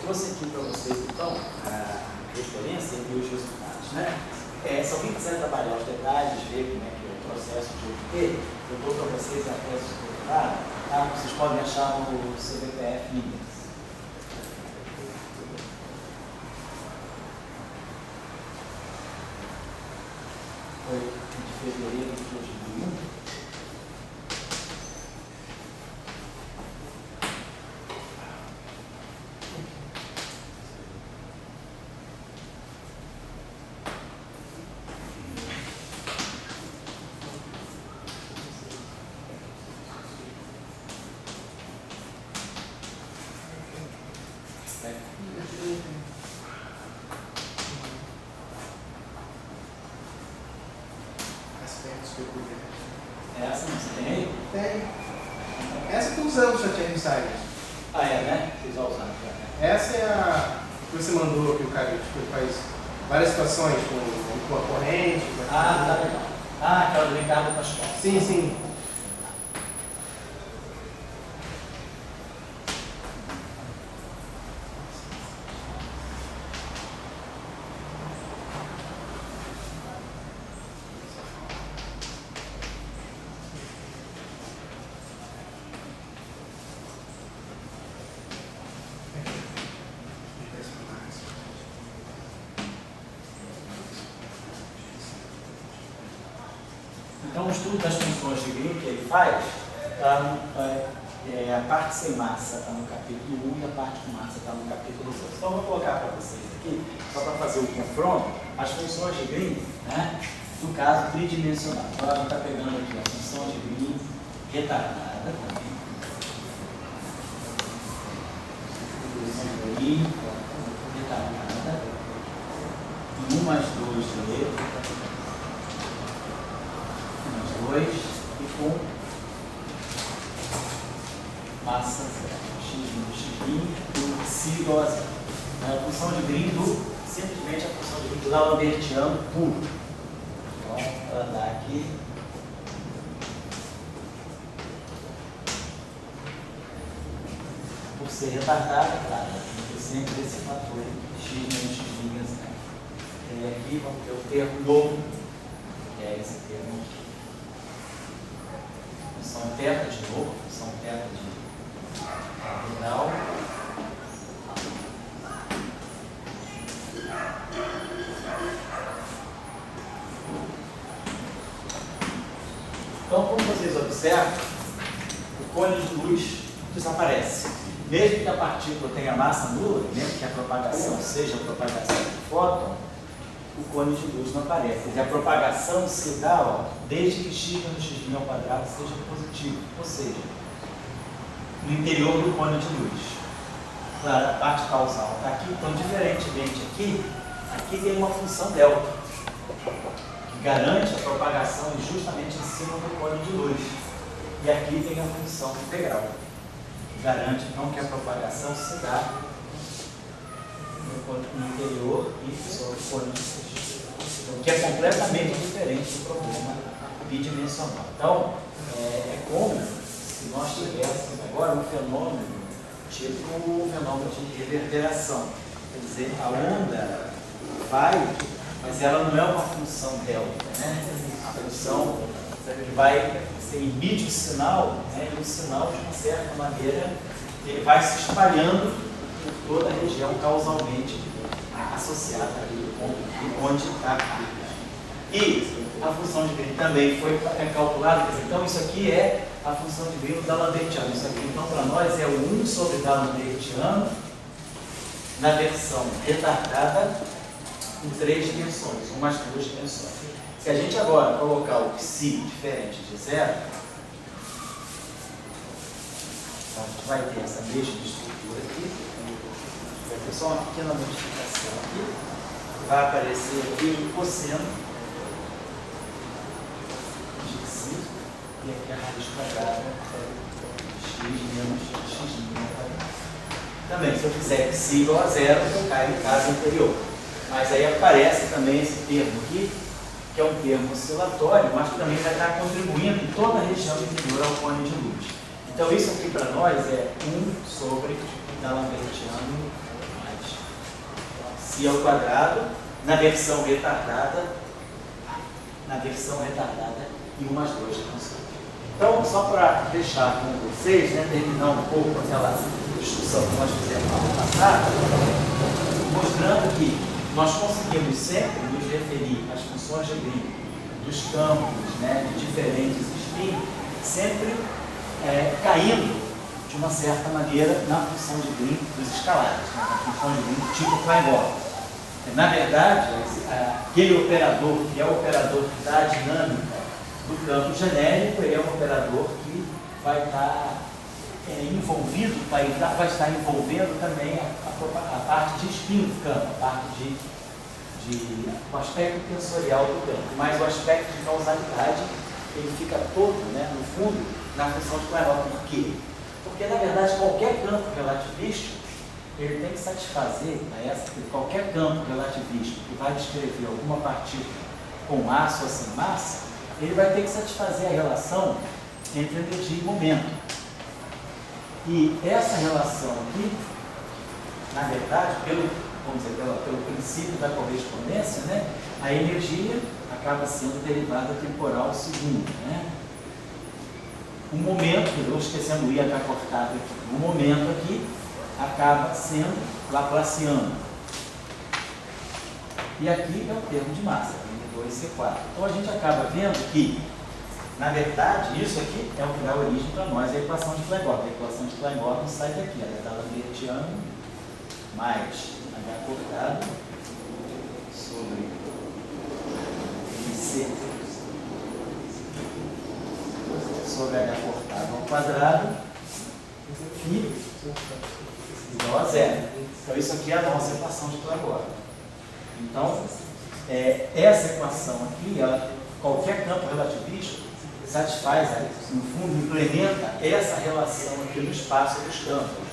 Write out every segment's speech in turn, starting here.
trouxe aqui para vocês, então, a referência e os resultados, né? Se alguém quiser trabalhar os detalhes, ver como é que é o processo de obter, eu dou para vocês a tese de doutorado, tá? Vocês podem achar no CBPF Minas. Foi de fevereiro de 2001. Essa não você tem aí? Tem. Essa que usamos já tinha ensaios. Ah, é, né? Vocês já usaram já, né? Essa é a que você mandou, que o cara faz várias situações com a corrente. Ah, tá legal. Ah, aquela do Ricardo Pascoal. Sim, sim. Então, o estudo das funções de Green que ele faz, a parte sem massa está no capítulo 1 e a parte com massa está no capítulo 6. Então, eu vou colocar para vocês aqui, só para fazer o confronto, as funções de Green, né, no caso tridimensional. Então, a gente está pegando aqui a função de Green retardada também. Função de Green retardada. E 1 mais 2D. 2 e com massa zero. X' do psi igual a zero. A função de Green simplesmente a função de Green do Lambertiano puro. Então, ela dá aqui. Por ser retardada, claro, tem que sempre esse fator x menos x'. E aqui vamos ter o termo novo, que é esse termo aqui. Função θ de novo, função θ de cardinal. Então, como vocês observam, o cone de luz desaparece. Mesmo que a partícula tenha massa nula, mesmo que a propagação seja a propagação do fóton, o cone de luz não aparece. Quer dizer, a propagação se dá desde que x menos x' ao quadrado seja positivo, ou seja, no interior do cone de luz. Claro, a parte causal está aqui, então, diferentemente aqui tem uma função delta, que garante a propagação justamente em cima do cone de luz. E aqui tem a função integral, que garante, então, que a propagação se dá no interior e sobre o cone de luz. Que é completamente diferente do problema bidimensional. Então, é como se nós tivéssemos agora um fenômeno, tipo o fenômeno de reverberação. Quer dizer, a onda vai, mas ela não é uma função delta, né? A função que vai, você emite o sinal, né? E o sinal, de uma certa maneira, ele vai se espalhando por toda a região causalmente associada ali, onde está aqui. E a função de Green também foi calculada, então isso aqui é a função de Green da Lambertiano. Isso aqui, então, para nós é o 1 sobre da Lambertiano na versão retardada em 3 dimensões, 1 mais 2 dimensões. Se a gente agora colocar o psi diferente de zero, então a gente vai ter essa mesma estrutura aqui, vai ter só uma pequena modificação aqui, vai aparecer aqui o cosseno de psi, e aqui a raiz quadrada x menos x'. Também, se eu fizer psi igual a zero, eu caio no caso anterior. Mas aí aparece também esse termo aqui, que é um termo oscilatório, mas que também vai estar contribuindo em toda a região inferior ao cone de luz. Então, isso aqui para nós é 1 sobre da Lambertiano i ao quadrado, na versão retardada, e 1 mais 2 de constante. Então, só para deixar com vocês, né, terminar um pouco aquela discussão que nós fizemos na aula passada, mostrando que nós conseguimos sempre nos referir às funções de Green dos campos, né, de diferentes spin, sempre caindo de uma certa maneira na função de Green dos escalares, né, na função de Green tipo Klein-Bordel. Na verdade, aquele operador que é o operador que dá a dinâmica do campo genérico, ele é um operador que vai estar envolvido, vai estar envolvendo também a parte de spin do campo, a parte o aspecto tensorial do campo, mas o aspecto de causalidade ele fica todo, né, no fundo, na função de Klein-Bordel. Por quê? Porque, na verdade, qualquer campo relativístico ele tem que satisfazer qualquer campo relativístico que vai descrever alguma partícula com massa ou sem massa, ele vai ter que satisfazer a relação entre energia e momento. E essa relação aqui, na verdade, pelo princípio da correspondência, né, a energia acaba sendo derivada temporal segundo, né? O momento, eu esquecendo o i está cortado aqui, o momento aqui acaba sendo laplaciano. E aqui é o termo de massa, M2C4. Então a gente acaba vendo que, na verdade, isso aqui é o que dá origem para nós a equação de Klein-Bordel. A equação de Klein-Bordel sai daqui, ela é da Lambertiano mais H cortado sobre MC sobre H cortado ao quadrado e igual a zero. Então isso aqui é a nossa equação de Klein-Bordel. Então, essa equação aqui, qualquer campo relativístico satisfaz, no fundo, implementa essa relação aqui no espaço dos campos.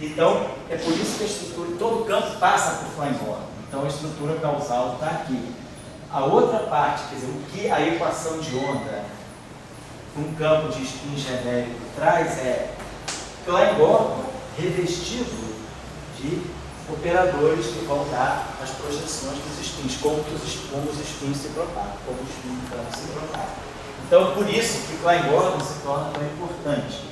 Então, é por isso que a estrutura, todo campo passa por Klein-Bordel. Então, a estrutura causal está aqui. A outra parte, quer dizer, o que a equação de onda com um campo de spin genérico traz é Klein-Bordel revestido de operadores que vão dar as projeções dos spins, como os spins se propagam, como os spins do campo se propagam. Então, por isso que Klein-Bordel se torna tão importante.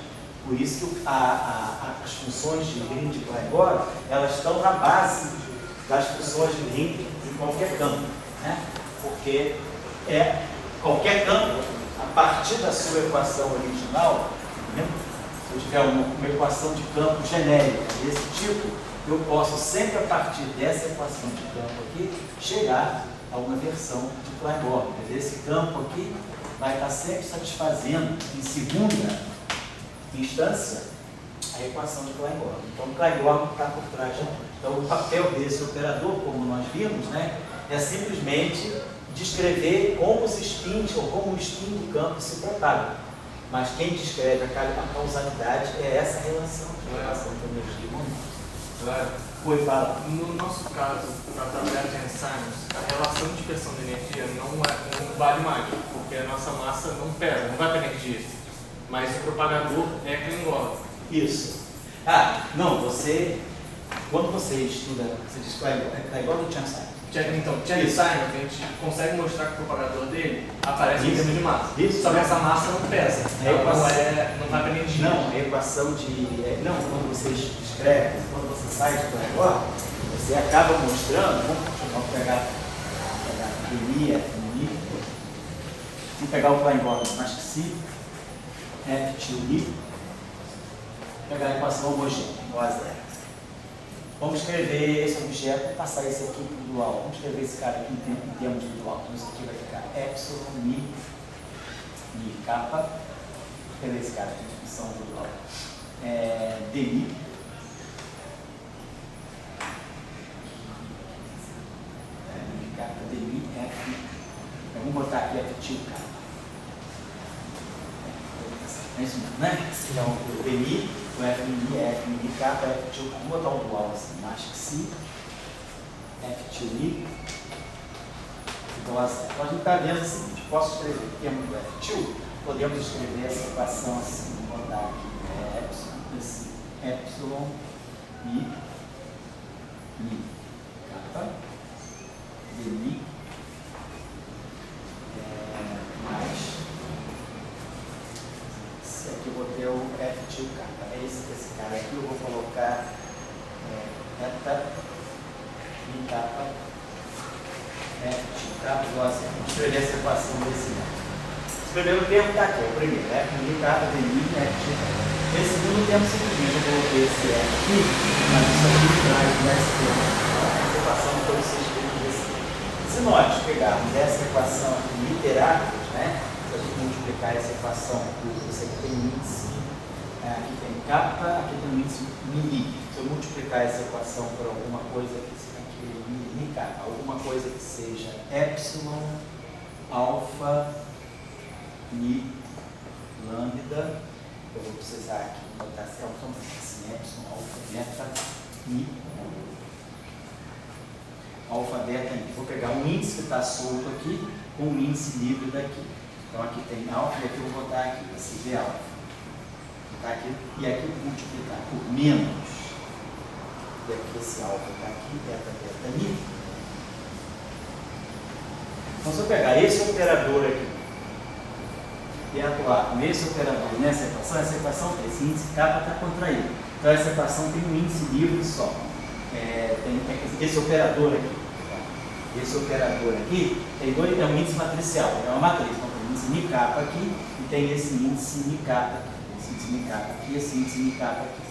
Por isso que as funções de Green de Klein-Bordel, elas estão na base das funções de Green de qualquer campo, né? Porque qualquer campo, a partir da sua equação original, né? Se eu tiver uma equação de campo genérica desse tipo, eu posso sempre, a partir dessa equação de campo aqui, chegar a uma versão de Klein-Bordel. Esse campo aqui vai estar sempre satisfazendo, em segunda instância, a equação de Klein-Bordel. Então, o Klein-Bordel está por trás. Então, o papel desse operador, como nós vimos, né, é simplesmente descrever como os spins ou como o spin do campo se propaga. Mas quem descreve a causalidade é essa relação de energia e momento. Foi, fala. No nosso caso, para trabalhar de ensaios, a relação de dispersão de energia não vale mais, porque a nossa massa não pesa, não vai para energia. Mas o propagador é Klein-Bordel. Isso. Não, quando você estuda, você diz Klein-Bordel ou Chern-Simons? Então, Chern-Simons, a gente consegue mostrar que o propagador dele aparece em termos de massa. Isso. Só que essa massa não pesa. Não vai para energia. Não, a equação de. Não, quando você escreve, quando você sai de Klein-Bordel, você acaba mostrando. Vamos pegar I, vamos pegar o Klein-Bordel, mas que se F2I, pegar a equação homogênea, igual a zero. Vamos escrever esse objeto e passar esse aqui para o dual. Vamos escrever esse cara aqui em termos de dual. Então isso aqui vai ficar epsilon, mi, kappa. Vou escrever esse cara aqui em função do dual. Di. Kappa, di, F. Vamos botar aqui F2 kappa. É isso mesmo, né? Então, o DI, o FMI, FMI, kappa, F2, vamos botar um dual assim, acho que sim, F2I, igual a zero. Então, a gente está vendo o seguinte, posso escrever o termo do F2, podemos escrever essa equação assim, vou botar aqui, epsilon, I, kappa, eta mi kappa F. Vamos escrever essa equação desse modo. O primeiro termo está aqui, o primeiro, F mi kappa de mi F. Esse segundo termo simplesmente eu coloquei esse F aqui, mas isso aqui traz esse termo. Essa equação pode ser escrita desse termo. Se nós pegarmos essa equação aqui literários, né? Se a gente multiplicar essa equação por isso aqui tem índice, aqui tem kappa, aqui tem índice mi. Se eu multiplicar essa equação por alguma coisa que mi kappa, alguma coisa que seja epsilon, alfa, mi, lambda, eu vou precisar aqui botar assim, epsilon, alfa, beta, mi, alfa, beta, mi. Vou pegar um índice que está solto aqui com um índice livre daqui. Então aqui tem alfa e aqui eu vou botar aqui, esse V alfa. Tá aqui, e aqui multiplicar por menos. E aqui esse alfa está aqui, beta, beta, mi. Então se eu pegar esse operador aqui e atuar com esse operador nessa equação, esse índice kappa está contraído. Então essa equação tem um índice livre só. Tem esse operador aqui tem é um índice matricial, é uma matriz. Então tem o índice mi kappa aqui e tem esse índice mi kappa aqui. Esse índice mi kappa aqui, esse índice mi kappa aqui.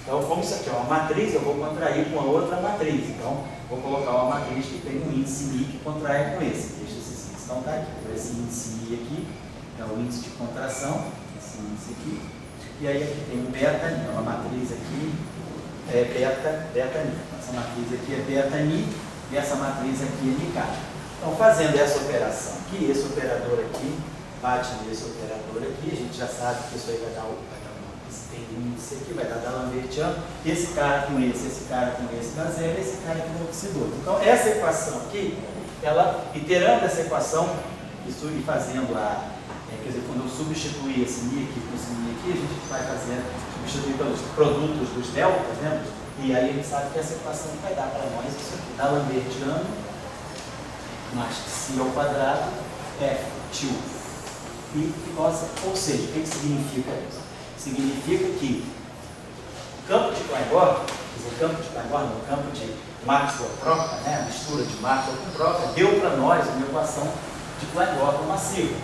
Então, como isso aqui é uma matriz, eu vou contrair com a outra matriz. Então, vou colocar uma matriz que tem um índice mi que contrai com esse. Deixa esses índices. Então, tá aqui. Então, esse índice mi aqui é o índice de contração, esse índice aqui. E aí aqui tem o beta, é uma matriz aqui, beta mi. Essa matriz aqui é beta mi e essa matriz aqui é mi kappa. Então, fazendo essa operação aqui, esse operador aqui bate nesse operador aqui, a gente já sabe que isso aí vai dar tem índice aqui, vai dar D'Alembertiano, esse cara com esse cara com esse dá zero, esse cara com o oxidor. Então, essa equação aqui, ela, iterando essa equação isso, e fazendo quer dizer, quando eu substituir esse mi aqui com esse mi aqui, a gente vai substituir pelos produtos dos deltas, né? E aí a gente sabe que essa equação vai dar para nós isso aqui, D'Alembertiano mais psi ao quadrado, F tio e nossa, ou seja, o que significa isso? Significa que o campo de Klein-Bordch, o campo de Maxwell-Proca, né, a mistura de Maxwell com Proca, deu para nós uma equação de Klein-Bordch massivo.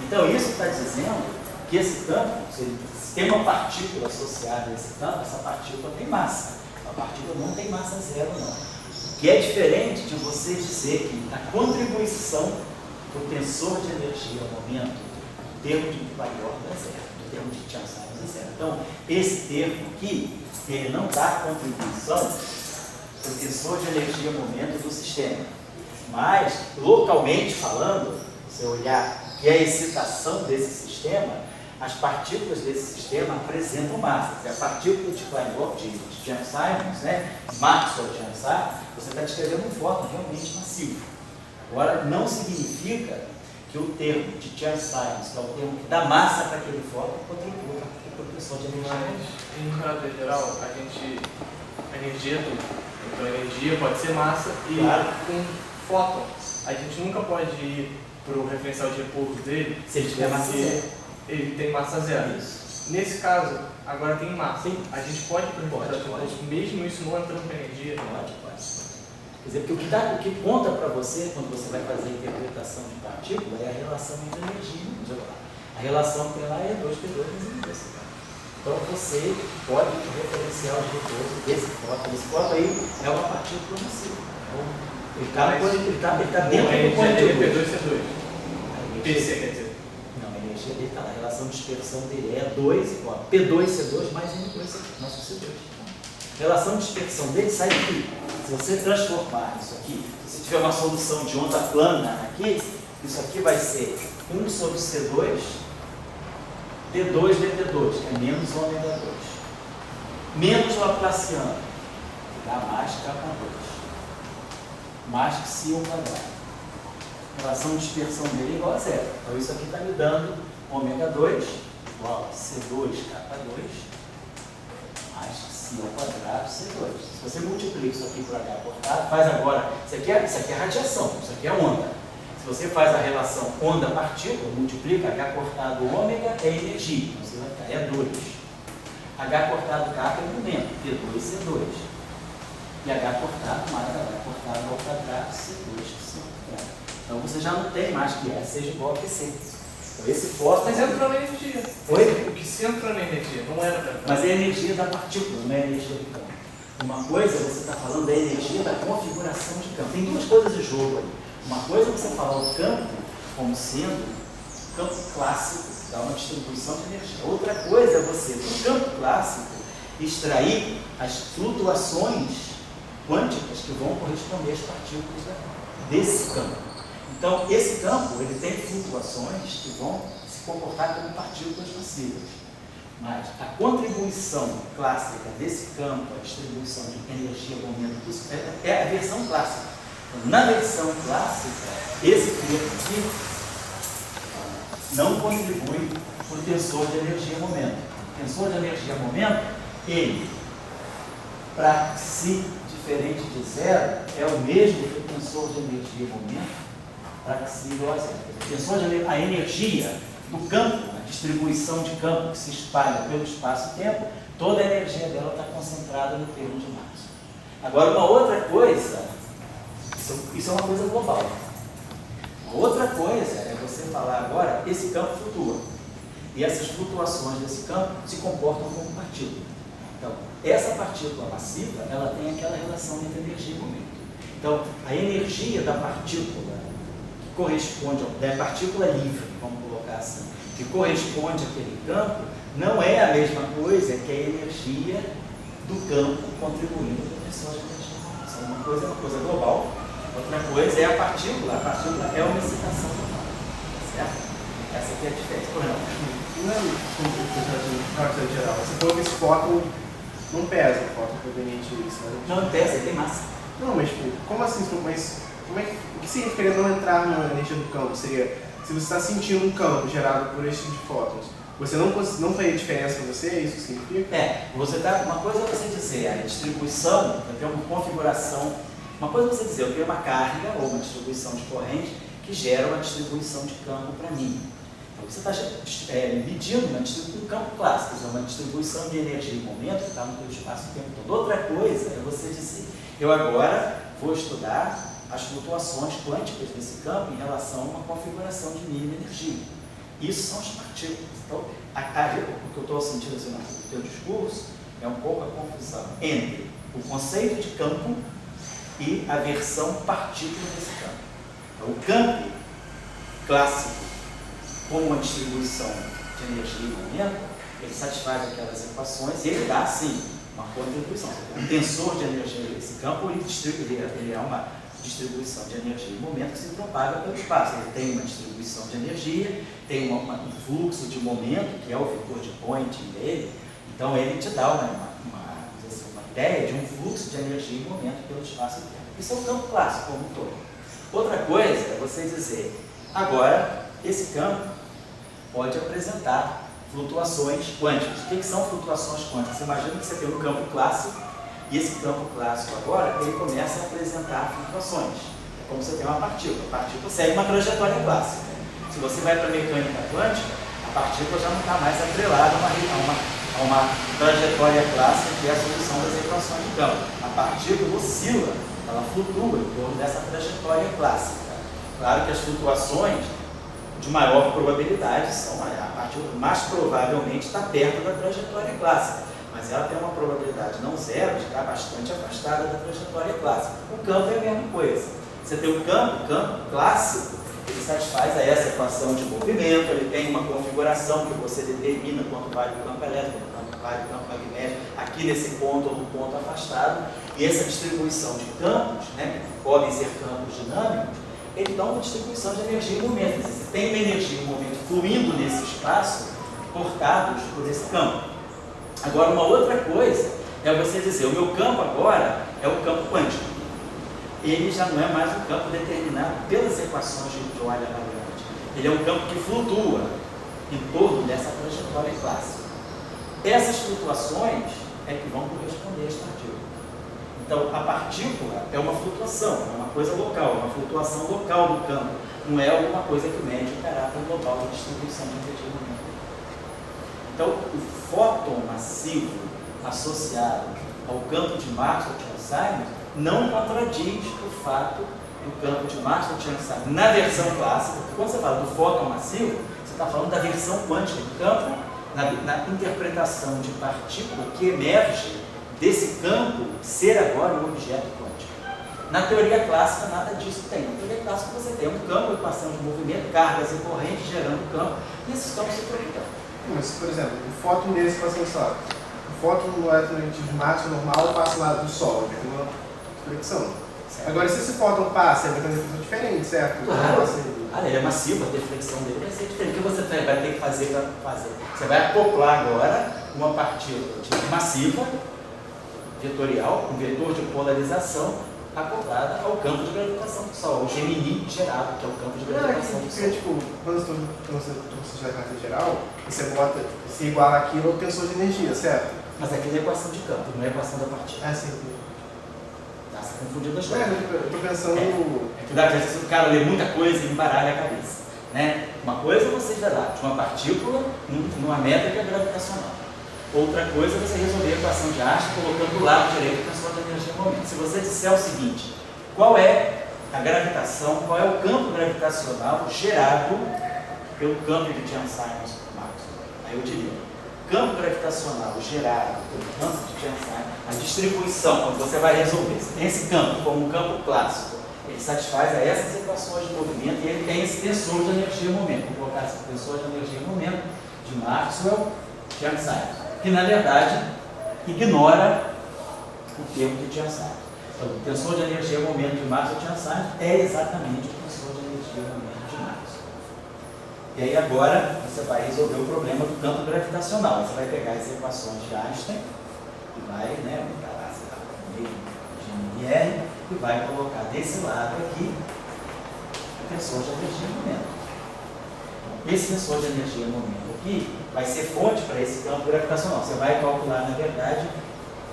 Então, isso está dizendo que esse campo, se tem uma partícula associada a esse campo, essa partícula tem massa. A partícula não tem massa zero, não. O que é diferente de você dizer que a contribuição do tensor de energia ao momento, o termo de Klein-Bordch é zero. Termo de Chern-Simons é zero. Então, esse termo aqui, ele não dá contribuição para o tensor de energia momento do sistema. Mas, localmente falando, se você olhar que é a excitação desse sistema, as partículas desse sistema apresentam massas. É a partícula de Klein-Bordch, de Chern-Simons, né? Maxwell Chern-Simons, você está descrevendo um fóton realmente massivo. Agora, não significa que o termo de Chern-Simons, que é o termo que dá massa para aquele fóton, contribui para o tensor de energia. Mas, em caráter geral, a energia é tudo. Então, a energia pode ser massa e com fóton. A gente nunca pode ir para o referencial de repouso dele se ele tiver massa zero. Ele tem massa zero. Isso. Nesse caso, agora tem massa. Sim. A gente pode ir para o referencial de repouso, mesmo isso não entrando para energia. Pode. Quer dizer, porque o que conta para você, quando você vai fazer a interpretação de partícula, é a relação entre energia e energia. A relação que tem lá é 2P2 vezes 1. Então, você pode ir para o referencial de repouso desse fóton. Esse fóton aí é uma partícula massiva. Ele está dentro do conteúdo. P2C2. PC, quer dizer. Não, a energia dele está lá. A relação de dispersão dele é 2 igual a P2C2 mais N2C2, nosso C2. A relação de dispersão dele sai daqui. Se você transformar isso aqui, se você tiver uma solução de onda plana aqui, isso aqui vai ser 1 sobre C2, D2 dt2, que é menos ômega 2, menos Laplaciano, que dá mais K2, mais psi ao quadrado. A relação de dispersão dele é igual a zero. Então isso aqui está me dando ômega 2 igual a C2 K2 mais psi ao quadrado C2. Se você multiplica isso aqui por H cortado, faz agora, isso aqui é radiação, isso aqui é onda. Se você faz a relação onda-partícula, multiplica H cortado ômega é energia, então você vai ficar, é 2. H cortado K é movimento, P2 C2. e H cortado mais H cortado ao quadrado, C2 C ao quadrado. Então você já não tem mais que S seja igual a QC. Então esse fóton... Mas entrou na energia. Oi? O que se entrou na energia, não era para... Mas é a energia da partícula, não é a energia do campo. Uma coisa você está falando da energia da configuração de campo. Tem duas coisas de jogo aí. Uma coisa é você falar o campo como sendo campo clássico, que dá uma distribuição de energia. Outra coisa é você, do campo clássico, extrair as flutuações quânticas que vão corresponder às partículas desse campo. Então, esse campo ele tem flutuações que vão se comportar como partículas massivas. Mas a contribuição clássica desse campo, a distribuição de energia ao momento, isso é a versão clássica. Então, na versão clássica, esse termo aqui não contribui para o tensor de energia ao momento. O tensor de energia ao momento, ele, para si diferente de zero, é o mesmo que o tensor de energia ao momento, para si igual a zero. O tensor de energia, a energia do campo, a distribuição de campo que se espalha pelo espaço e tempo, toda a energia dela está concentrada no termo de Maxwell. Agora, uma outra coisa, isso é uma coisa global. Uma outra coisa é você falar agora, esse campo flutua. E essas flutuações desse campo se comportam como partícula. Então, essa partícula massiva, ela tem aquela relação entre energia e momento. Então, a energia da partícula que corresponde da partícula livre, vamos colocar assim, que corresponde àquele campo, não é a mesma coisa que a energia do campo contribuindo para a tensão de energia. Isso é uma coisa global. Outra coisa é a partícula é uma excitação total. Certo? Essa aqui é a diferença. Por exemplo, não é como você em geral. Você falou que esse fóton não pesa, o fóton proveniente disso, né? não pesa, ele tem massa. Não, mas tipo, como assim? O que significaria não entrar na energia do campo? Seria, se você está sentindo um campo gerado por esse tipo de fótons, você não faria diferença para você? É isso que significa? Uma coisa é você dizer, a distribuição, eu tenho uma configuração, uma coisa é você dizer, eu tenho uma carga ou uma distribuição de corrente que gera uma distribuição de campo para mim. Então você está medindo um campo clássico, uma distribuição de energia e momento que está no teu espaço o tempo todo. Outra coisa é você dizer, eu agora vou estudar as flutuações quânticas desse campo em relação a uma configuração de mínima energia. Isso são as partículas. Então, o que eu estou sentindo assim, no teu discurso é um pouco a confusão entre o conceito de campo e a versão partícula desse campo. Então, o campo clássico, como uma distribuição de energia e momento, ele satisfaz aquelas equações e ele dá, sim, uma contribuição. O tensor de energia desse campo, ele é uma distribuição de energia e momento que se propaga pelo espaço. Ele tem uma distribuição de energia, tem um fluxo de momento, que é o vetor de Poynting dele, então ele te dá uma ideia de um fluxo de energia e momento pelo espaço e tempo. Isso é o campo clássico como um todo. Outra coisa é você dizer, agora, esse campo pode apresentar flutuações quânticas. O que são flutuações quânticas? Você imagina que você tem um campo clássico, e esse campo clássico agora, ele começa a apresentar flutuações. É como você tem uma partícula. A partícula segue uma trajetória clássica. Se você vai para a mecânica quântica, a partícula já não está mais atrelada a uma trajetória clássica que é a solução das equações de campo. A partícula oscila, ela flutua em torno dessa trajetória clássica. Claro que as flutuações de maior probabilidade são a partícula mais provavelmente está perto da trajetória clássica, mas ela tem uma probabilidade não zero de estar bastante afastada da trajetória clássica. O campo é a mesma coisa. Você tem o campo clássico, ele satisfaz a essa equação de movimento, ele tem uma configuração que você determina quanto vale o campo elétrico, quanto vale o campo magnético, aqui nesse ponto ou no ponto afastado, e essa distribuição de campos, né, que podem ser campos dinâmicos, ele dá uma distribuição de energia e momento. Você tem uma energia e momento fluindo nesse espaço, cortados por esse campo. Agora, uma outra coisa é você dizer, o meu campo agora é o campo quântico. Ele já não é mais um campo determinado pelas equações de Joule-Lagrangé. Ele é um campo que flutua em torno dessa trajetória clássica. Essas flutuações é que vão corresponder às partículas. Então, a partícula é uma flutuação, é uma coisa local, uma flutuação local do campo. Não é alguma coisa que mede o caráter global de distribuição de energia no mundo. Então, o fóton massivo associado ao campo de Maxwell, Chern-Simons não contradiz o fato do campo de Maxwell-Chern-Simons na versão clássica, porque quando você fala do fóton massivo, você está falando da versão quântica do campo, na interpretação de partícula que emerge desse campo ser agora um objeto quântico. Na teoria clássica, nada disso tem. Na teoria clássica, você tem um campo, equação de movimento, cargas e correntes gerando campo, e esses campos se propagam. Mas, por exemplo, o fóton dele se passa no Sol. O fóton no eletromagnetismo de Maxwell normal passa lá do Sol, tem uma fricção. Agora, se esse fóton passa, ele vai ter uma deflexão diferente, certo? Claro, ele é massivo, a deflexão dele vai ser diferente. O que você vai ter que fazer para fazer? Você vai acoplar agora uma partícula massiva, vetorial, um vetor de polarização, acoplada ao campo de gravitação do Sol, ao Gemini gerado, que é o campo de gravitação do Sol. Porque, tipo, quando você faz a carta geral, você iguala aquilo ao tensor de energia, certo? Mas aquilo é equação de campo, não é equação da partícula. É assim. Tá, você confundiu as coisas. Eu estou pensando... Às vezes o cara lê muita coisa e embaralha a cabeça. Né? Uma coisa é você gerar de uma partícula numa métrica gravitacional. Outra coisa é você resolver a equação de Einstein colocando do lado direito o tensor de energia e momento. Se você disser o seguinte, qual é a gravitação, qual é o campo gravitacional gerado pelo campo de Chern-Simons Maxwell? Aí eu diria, campo gravitacional gerado pelo campo de Chern-Simons, a distribuição, quando você vai resolver, você tem esse campo como um campo clássico, ele satisfaz a essas equações de movimento e ele tem esse tensor de energia e momento. Vou colocar esse tensor de energia e momento de Maxwell Chern-Simons, que na verdade ignora o termo de Chern-Simons. Então, o tensor de energia e momento de Maxwell Chern-Simons é exatamente o tensor de energia e momento de Maxwell. E aí agora você vai resolver o problema do campo gravitacional. Você vai pegar as equações de Einstein e vai, botar lá, sei lá, de R, e vai colocar desse lado aqui o tensor de energia e momento. Esse tensor de energia e momento aqui vai ser fonte para esse campo gravitacional. Você vai calcular, na verdade,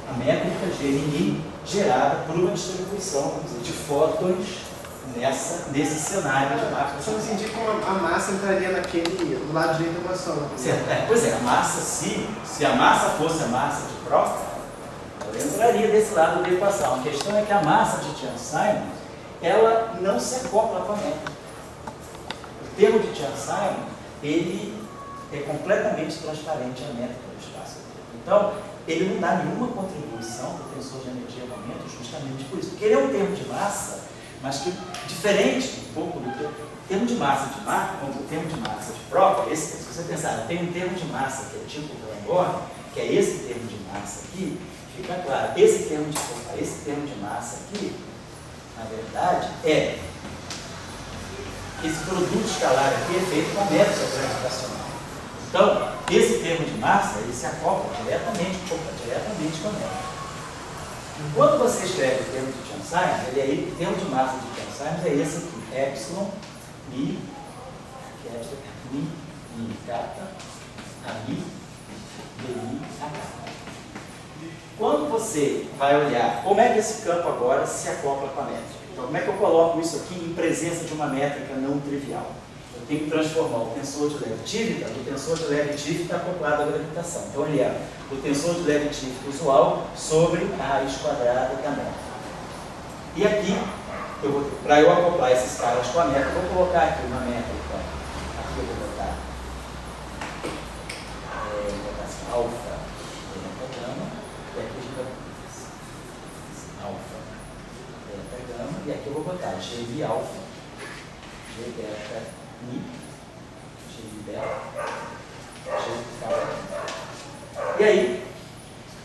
a métrica Gemini gerada por uma distribuição, vamos dizer, de fótons nesse cenário de Maxwell. Só não entendi como a massa entraria do lado direito da equação. Pois é, a massa, se a massa fosse a massa de Prof, ela entraria desse lado da equação. A questão é que a massa de Chern-Simons, ela não se acopla com a métrica. O termo de Chern-Simons, ele é completamente transparente à métrica do espaço-tempo. Então, ele não dá nenhuma contribuição para o tensor de energia e momento justamente por isso. Porque ele é um termo de massa, mas que diferente um pouco do termo de massa de Markov, como o termo de massa de Prof. Se você pensar, tem um termo de massa que é tipo Langor, que é esse termo de massa aqui, fica claro, esse termo de massa aqui, na verdade, é esse produto escalar aqui é feito com a métrica gravitacional. Então, esse termo de massa, ele se acopla diretamente com a métrica. Quando você escreve o termo de Chern-Simons, o termo de massa de Chern-Simons é esse aqui, epsilon, mi, que é mi, kappa, a mi, di, a kappa. Quando você vai olhar como é que esse campo agora se acopla com a métrica, então como é que eu coloco isso aqui em presença de uma métrica não trivial? Eu tenho que transformar o tensor de Levi-Tivita, o tensor de Levi-Tivita acoplado à gravitação. Então ele é o tensor de Levi-Tivita usual sobre a raiz quadrada da métrica. E aqui, para eu acoplar esses caras com a métrica, eu vou colocar aqui uma métrica, aqui eu vou botar assim, alfa delta gama, e aqui eu vou alfa delta gama, e aqui eu vou botar G de alfa, G delta mi, G de delta, G de delta. E aí,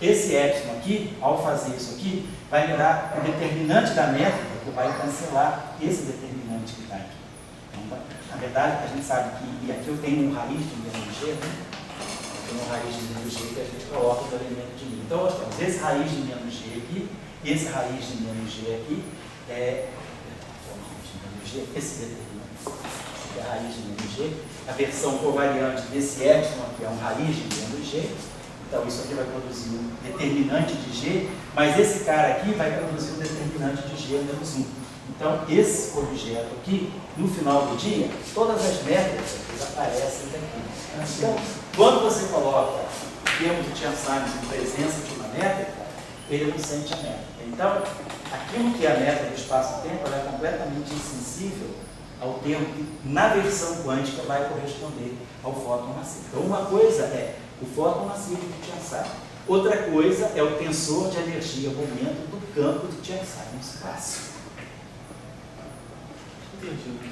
esse epsilon aqui, ao fazer isso aqui, vai me dar o determinante da métrica, que vai cancelar esse determinante que está aqui. Então, na verdade, a gente sabe que, e aqui eu tenho um raiz de menos G, né? Eu tenho um raiz de menos G que a gente coloca no elemento de μ. Então, nós temos esse raiz de menos G aqui, e esse raiz de menos G aqui, esse determinante, é a raiz de menos G. A versão covariante desse epsilon aqui é um raiz de menos G. Então, isso aqui vai produzir um determinante de G, mas esse cara aqui vai produzir um determinante de G menos 1. Então, esse objeto aqui, no final do dia, todas as métricas desaparecem daqui. Então, quando você coloca o termo de Chern-Simons em presença de uma métrica, ele não sente a métrica. Então, aquilo que é a métrica do espaço-tempo, ela é completamente insensível ao tempo que, na versão quântica, vai corresponder ao fóton massivo. Então, uma coisa é o fóton massivo de Chern-Simons. Outra coisa é o tensor de energia-momento do campo de Chern-Simons clássico. Entendi.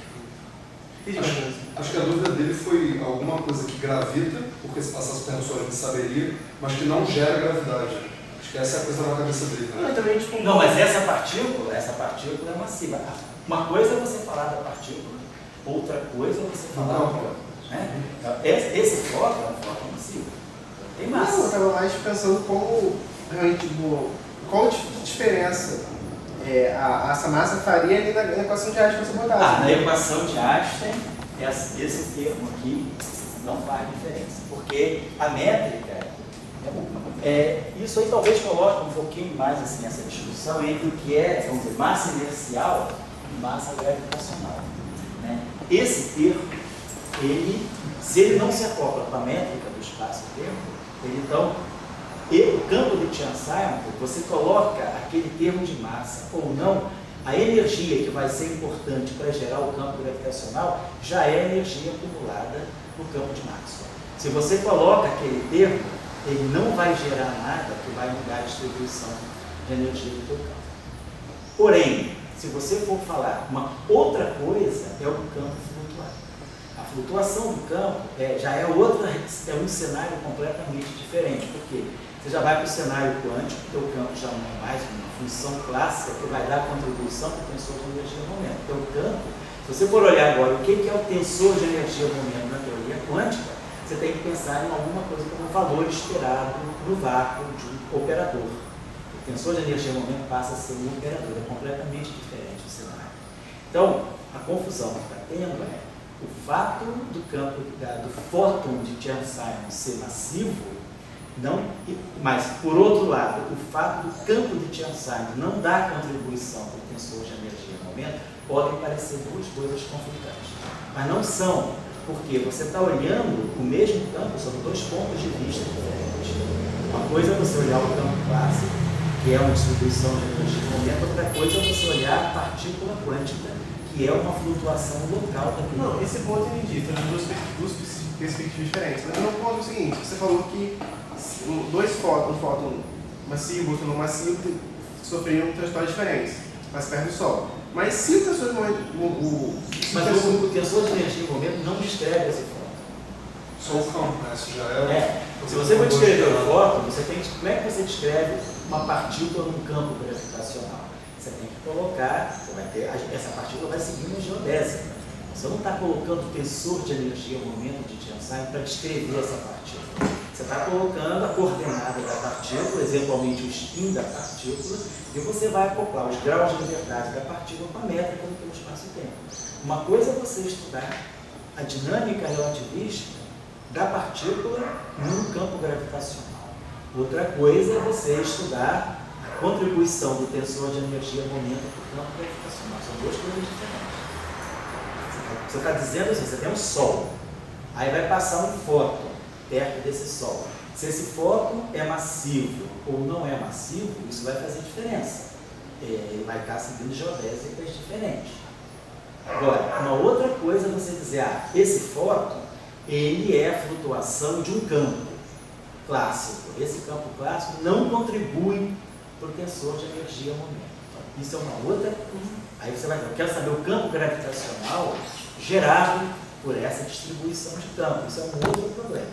Acho que a dúvida dele foi alguma coisa que gravita, porque se passasse por tensor a gente saberia, mas que não gera gravidade. Acho que essa é a coisa na cabeça dele. Né? Também, tipo, Não, mas essa partícula é massiva. Uma coisa é você falar da partícula, outra coisa é você falar do fóton. Né? Então, esse fóton é um fóton massivo. Tem massa. Não, eu estava mais pensando como realmente, tipo, qual a diferença essa massa faria ali na equação de Einstein que você botasse. Na equação de Einstein, esse termo aqui não faz diferença, porque a métrica, isso aí talvez coloque um pouquinho mais assim, essa discussão entre o que é, vamos dizer, massa inercial e massa gravitacional. Né? Esse termo, se ele não se acopla com a métrica do espaço-tempo, o campo de Chern-Simons, você coloca aquele termo de massa ou não, a energia que vai ser importante para gerar o campo gravitacional já é a energia acumulada no campo de Maxwell. Se você coloca aquele termo, ele não vai gerar nada que vai mudar a distribuição de energia do teu campo. Porém, se você for falar uma outra coisa, é o campo flutuante. A flutuação do campo já é um cenário completamente diferente, porque você já vai para o cenário quântico, porque o campo já não é mais uma função clássica que vai dar contribuição para o tensor de energia-momento. Então, o campo, se você for olhar agora o que é o tensor de energia-momento na teoria quântica, você tem que pensar em alguma coisa como um valor esperado no vácuo de um operador. O tensor de energia-momento passa a ser um operador, é completamente diferente do cenário. Então, a confusão que está tendo é o fato do campo, do fóton de Chern-Simons ser massivo, mas, por outro lado, o fato do campo de Chern-Simons não dar contribuição para o tensor de energia-momento podem parecer duas coisas conflitantes. Mas não são, porque você está olhando o mesmo campo sob dois pontos de vista diferentes. Uma coisa é você olhar o campo clássico, que é uma distribuição de energia-momento, outra coisa é você olhar a partícula quântica, que é uma flutuação local da energia. Não, esse ponto eu entendi, tem duas perspectivas diferentes. Mas o meu ponto é o seguinte, você falou que um fóton massivo e outro não massivo sofriam trajetórias diferentes, mais perto do Sol. Mas se o tensor de momento... o tensor de energia-momento não descreve esse fóton. Só o campo, né? Isso já é... Se você for descrever o fóton, como é que você descreve uma partícula num campo gravitacional? Você tem que colocar, essa partícula vai seguir uma geodésica. Você não está colocando o tensor de energia-momento de Chern-Simons para descrever essa partícula. Você está colocando a coordenada da partícula, exemplarmente o spin da partícula, e você vai acoplar os graus de liberdade da partícula com a métrica do teu espaço-tempo. Uma coisa é você estudar a dinâmica relativista da partícula num campo gravitacional. Outra coisa é você estudar a contribuição do tensor de energia-momento para o campo gravitacional. São duas coisas diferentes. Você está dizendo assim, você tem um Sol, aí vai passar um fóton perto desse Sol. Se esse fóton é massivo ou não é massivo, isso vai fazer diferença. Ele vai estar seguindo geodésicas diferentes. Agora, uma outra coisa é você dizer, esse fóton, ele é a flutuação de um campo clássico. Esse campo clássico não contribui para o tensor de energia-momento. Então, isso é uma outra coisa. Aí você vai dizer, eu quero saber o campo gravitacional gerado por essa distribuição de campo. Isso é um outro problema.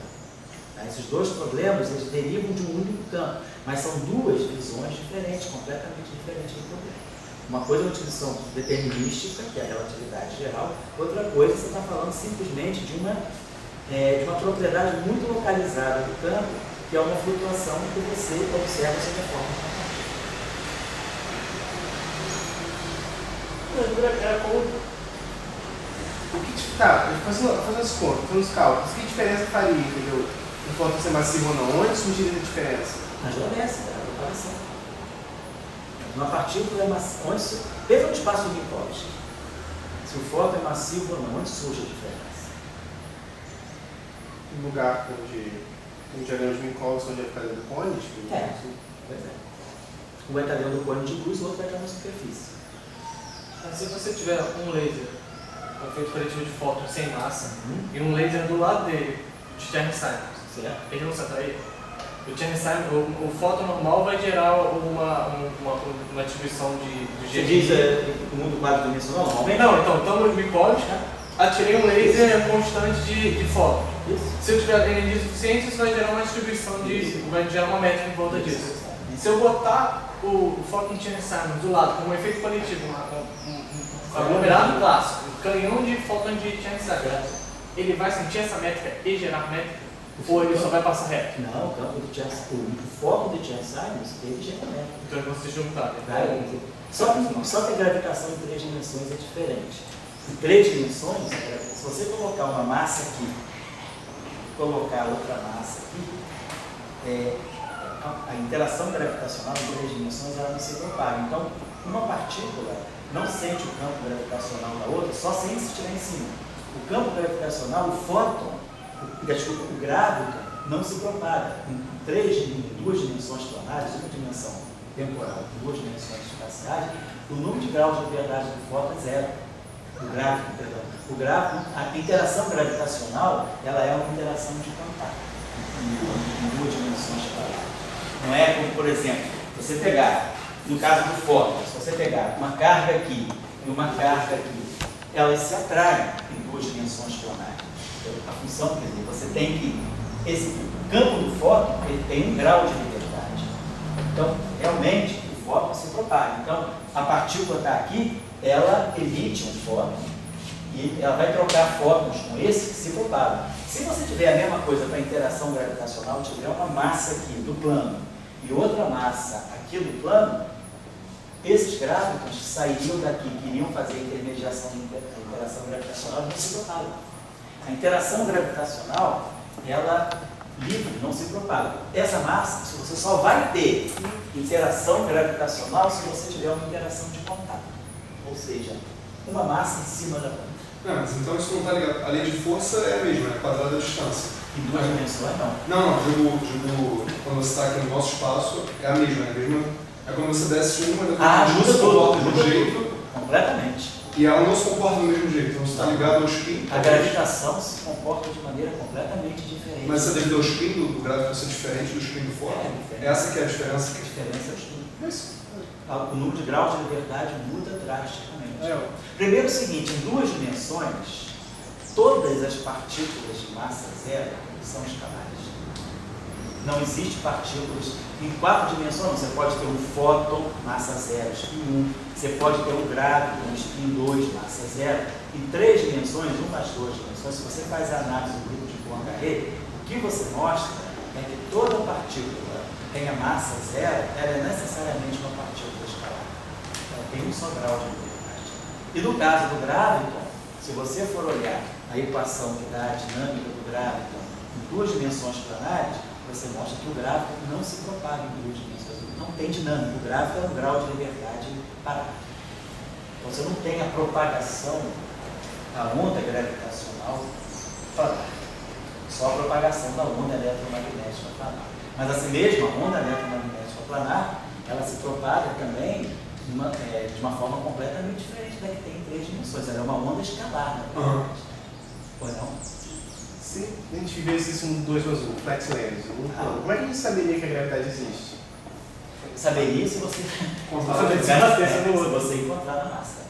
Esses dois problemas, eles derivam de um único campo, mas são duas visões diferentes, completamente diferentes do problema. Uma coisa é uma descrição determinística, que é a relatividade geral, outra coisa você está falando simplesmente de uma propriedade muito localizada do campo, que é uma flutuação que você observa sob a forma de era como... fazendo as contas, fazendo os cálculos, que diferença faria, entendeu? O fóton ser massivo ou não? Onde surgiria a diferença? Na geodésia, a comparação. Uma partícula é massiva. Pensa no espaço de Minkowski. Se o fóton é massivo ou não, onde surge a diferença? Um lugar onde o diagrama de Minkowski, onde é a ficar do cone? Pois é. Um vai estar dentro do cone de luz, o outro vai estar na superfície. Mas se você tiver um laser com efeito coletivo de fóton sem massa e um laser do lado dele, de Chern-Simons, Certo? ele não senta aí? O Chern-Simons, o fóton normal vai gerar uma distribuição de Você GI. diz o mundo quadridimensional normalmente? Não, então, estamos no bicórdio, atirei um laser constante de fóton. Isso. Se eu tiver energia suficiente, isso vai gerar uma distribuição vai gerar uma métrica em volta disso. Se eu botar o fóton Chern-Simons do lado com um efeito coletivo, um aglomerado clássico, um canhão de fóton de Chern-Simons, ele vai sentir essa métrica e gerar métrica? Ou ele só vai passar reto? Não, o campo do o fóton de Chern-Simons, ele gera métrica. Então eles vão se juntar. Só que a gravitação em 3 dimensões é diferente. Em 3 dimensões, se você colocar uma massa aqui, colocar outra massa aqui, a interação gravitacional em 3 dimensões ela não se propaga. Então, uma partícula não sente o campo gravitacional da outra, só sente se estiver em cima. O campo gravitacional, o fóton, o gráviton, não se propaga. Em 2 dimensões planares, uma dimensão temporal, 2 dimensões espaciais, o número de graus de liberdade do fóton é 0. O gráviton, perdão. O gráviton, a interação gravitacional, ela é uma interação de contato em 2 dimensões planares. Não é como, por exemplo, você pegar, no caso do fóton, se você pegar uma carga aqui e uma carga aqui, elas se atraem em 2 dimensões planares. A função, quer dizer, você tem que, esse campo do fóton, ele tem um grau de liberdade. Então, realmente, o fóton se propaga. Então, a partícula está aqui, ela emite um fóton e ela vai trocar fótons com esse que se propaga. Se você tiver a mesma coisa para interação gravitacional, tiver uma massa aqui do plano e outra massa aqui do plano, esses gravitons sairiam daqui, que iriam fazer a intermediação da interação gravitacional, não se propagam. A interação gravitacional, ela livre, não se propaga. Essa massa, você só vai ter interação gravitacional se você tiver uma interação de contato. Ou seja, uma massa em cima da outra. Não, mas então isso não está ligado. A lei de força é a mesma, é quadrada da distância. Em 2 dimensões, não. Não, digo, quando você está aqui no nosso espaço, é a mesma. É quando você desce uma, muda se tudo, comporta de muda um jeito, tudo, completamente. e ela não se comporta do mesmo jeito. Então você está ligado ao spin. A gravitação se comporta de maneira completamente diferente. Mas você devido ao spin do gráfico ser diferente do spin do fóton? É, Essa que é a diferença. A diferença é o spin. Mas, O número de graus de liberdade muda drasticamente. Primeiro é o seguinte, em 2 dimensões, todas as partículas de massa zero são escalares. Não existe partículas. Em 4 dimensões, você pode ter um fóton, massa zero, spin 1. Você pode ter um gráviton, spin 2, massa zero. Em 3 dimensões, 1 mais 2 dimensões, se você faz a análise do grupo de Poincaré, o que você mostra é que toda partícula que tenha massa zero, ela é necessariamente uma partícula escalar. Ela tem um só grau de liberdade. E no caso do gráviton, se você for olhar a equação que dá a dinâmica do gráviton em 2 dimensões planares, você mostra que o gráviton não se propaga em 2 dimensões. Não tem dinâmica. O gráviton é um grau de liberdade parado. Então você não tem a propagação da onda gravitacional planar. Só a propagação da onda eletromagnética planar. Mas assim mesmo, a onda eletromagnética planar, ela se propaga também de uma forma completamente diferente da que tem em 3 dimensões. Ela é uma onda escalar, na verdade. Ou não? Se a gente vivesse isso um 2 azul, flex lens, como é que a gente saberia que a gravidade existe? Saberia se você se você encontrar na massa.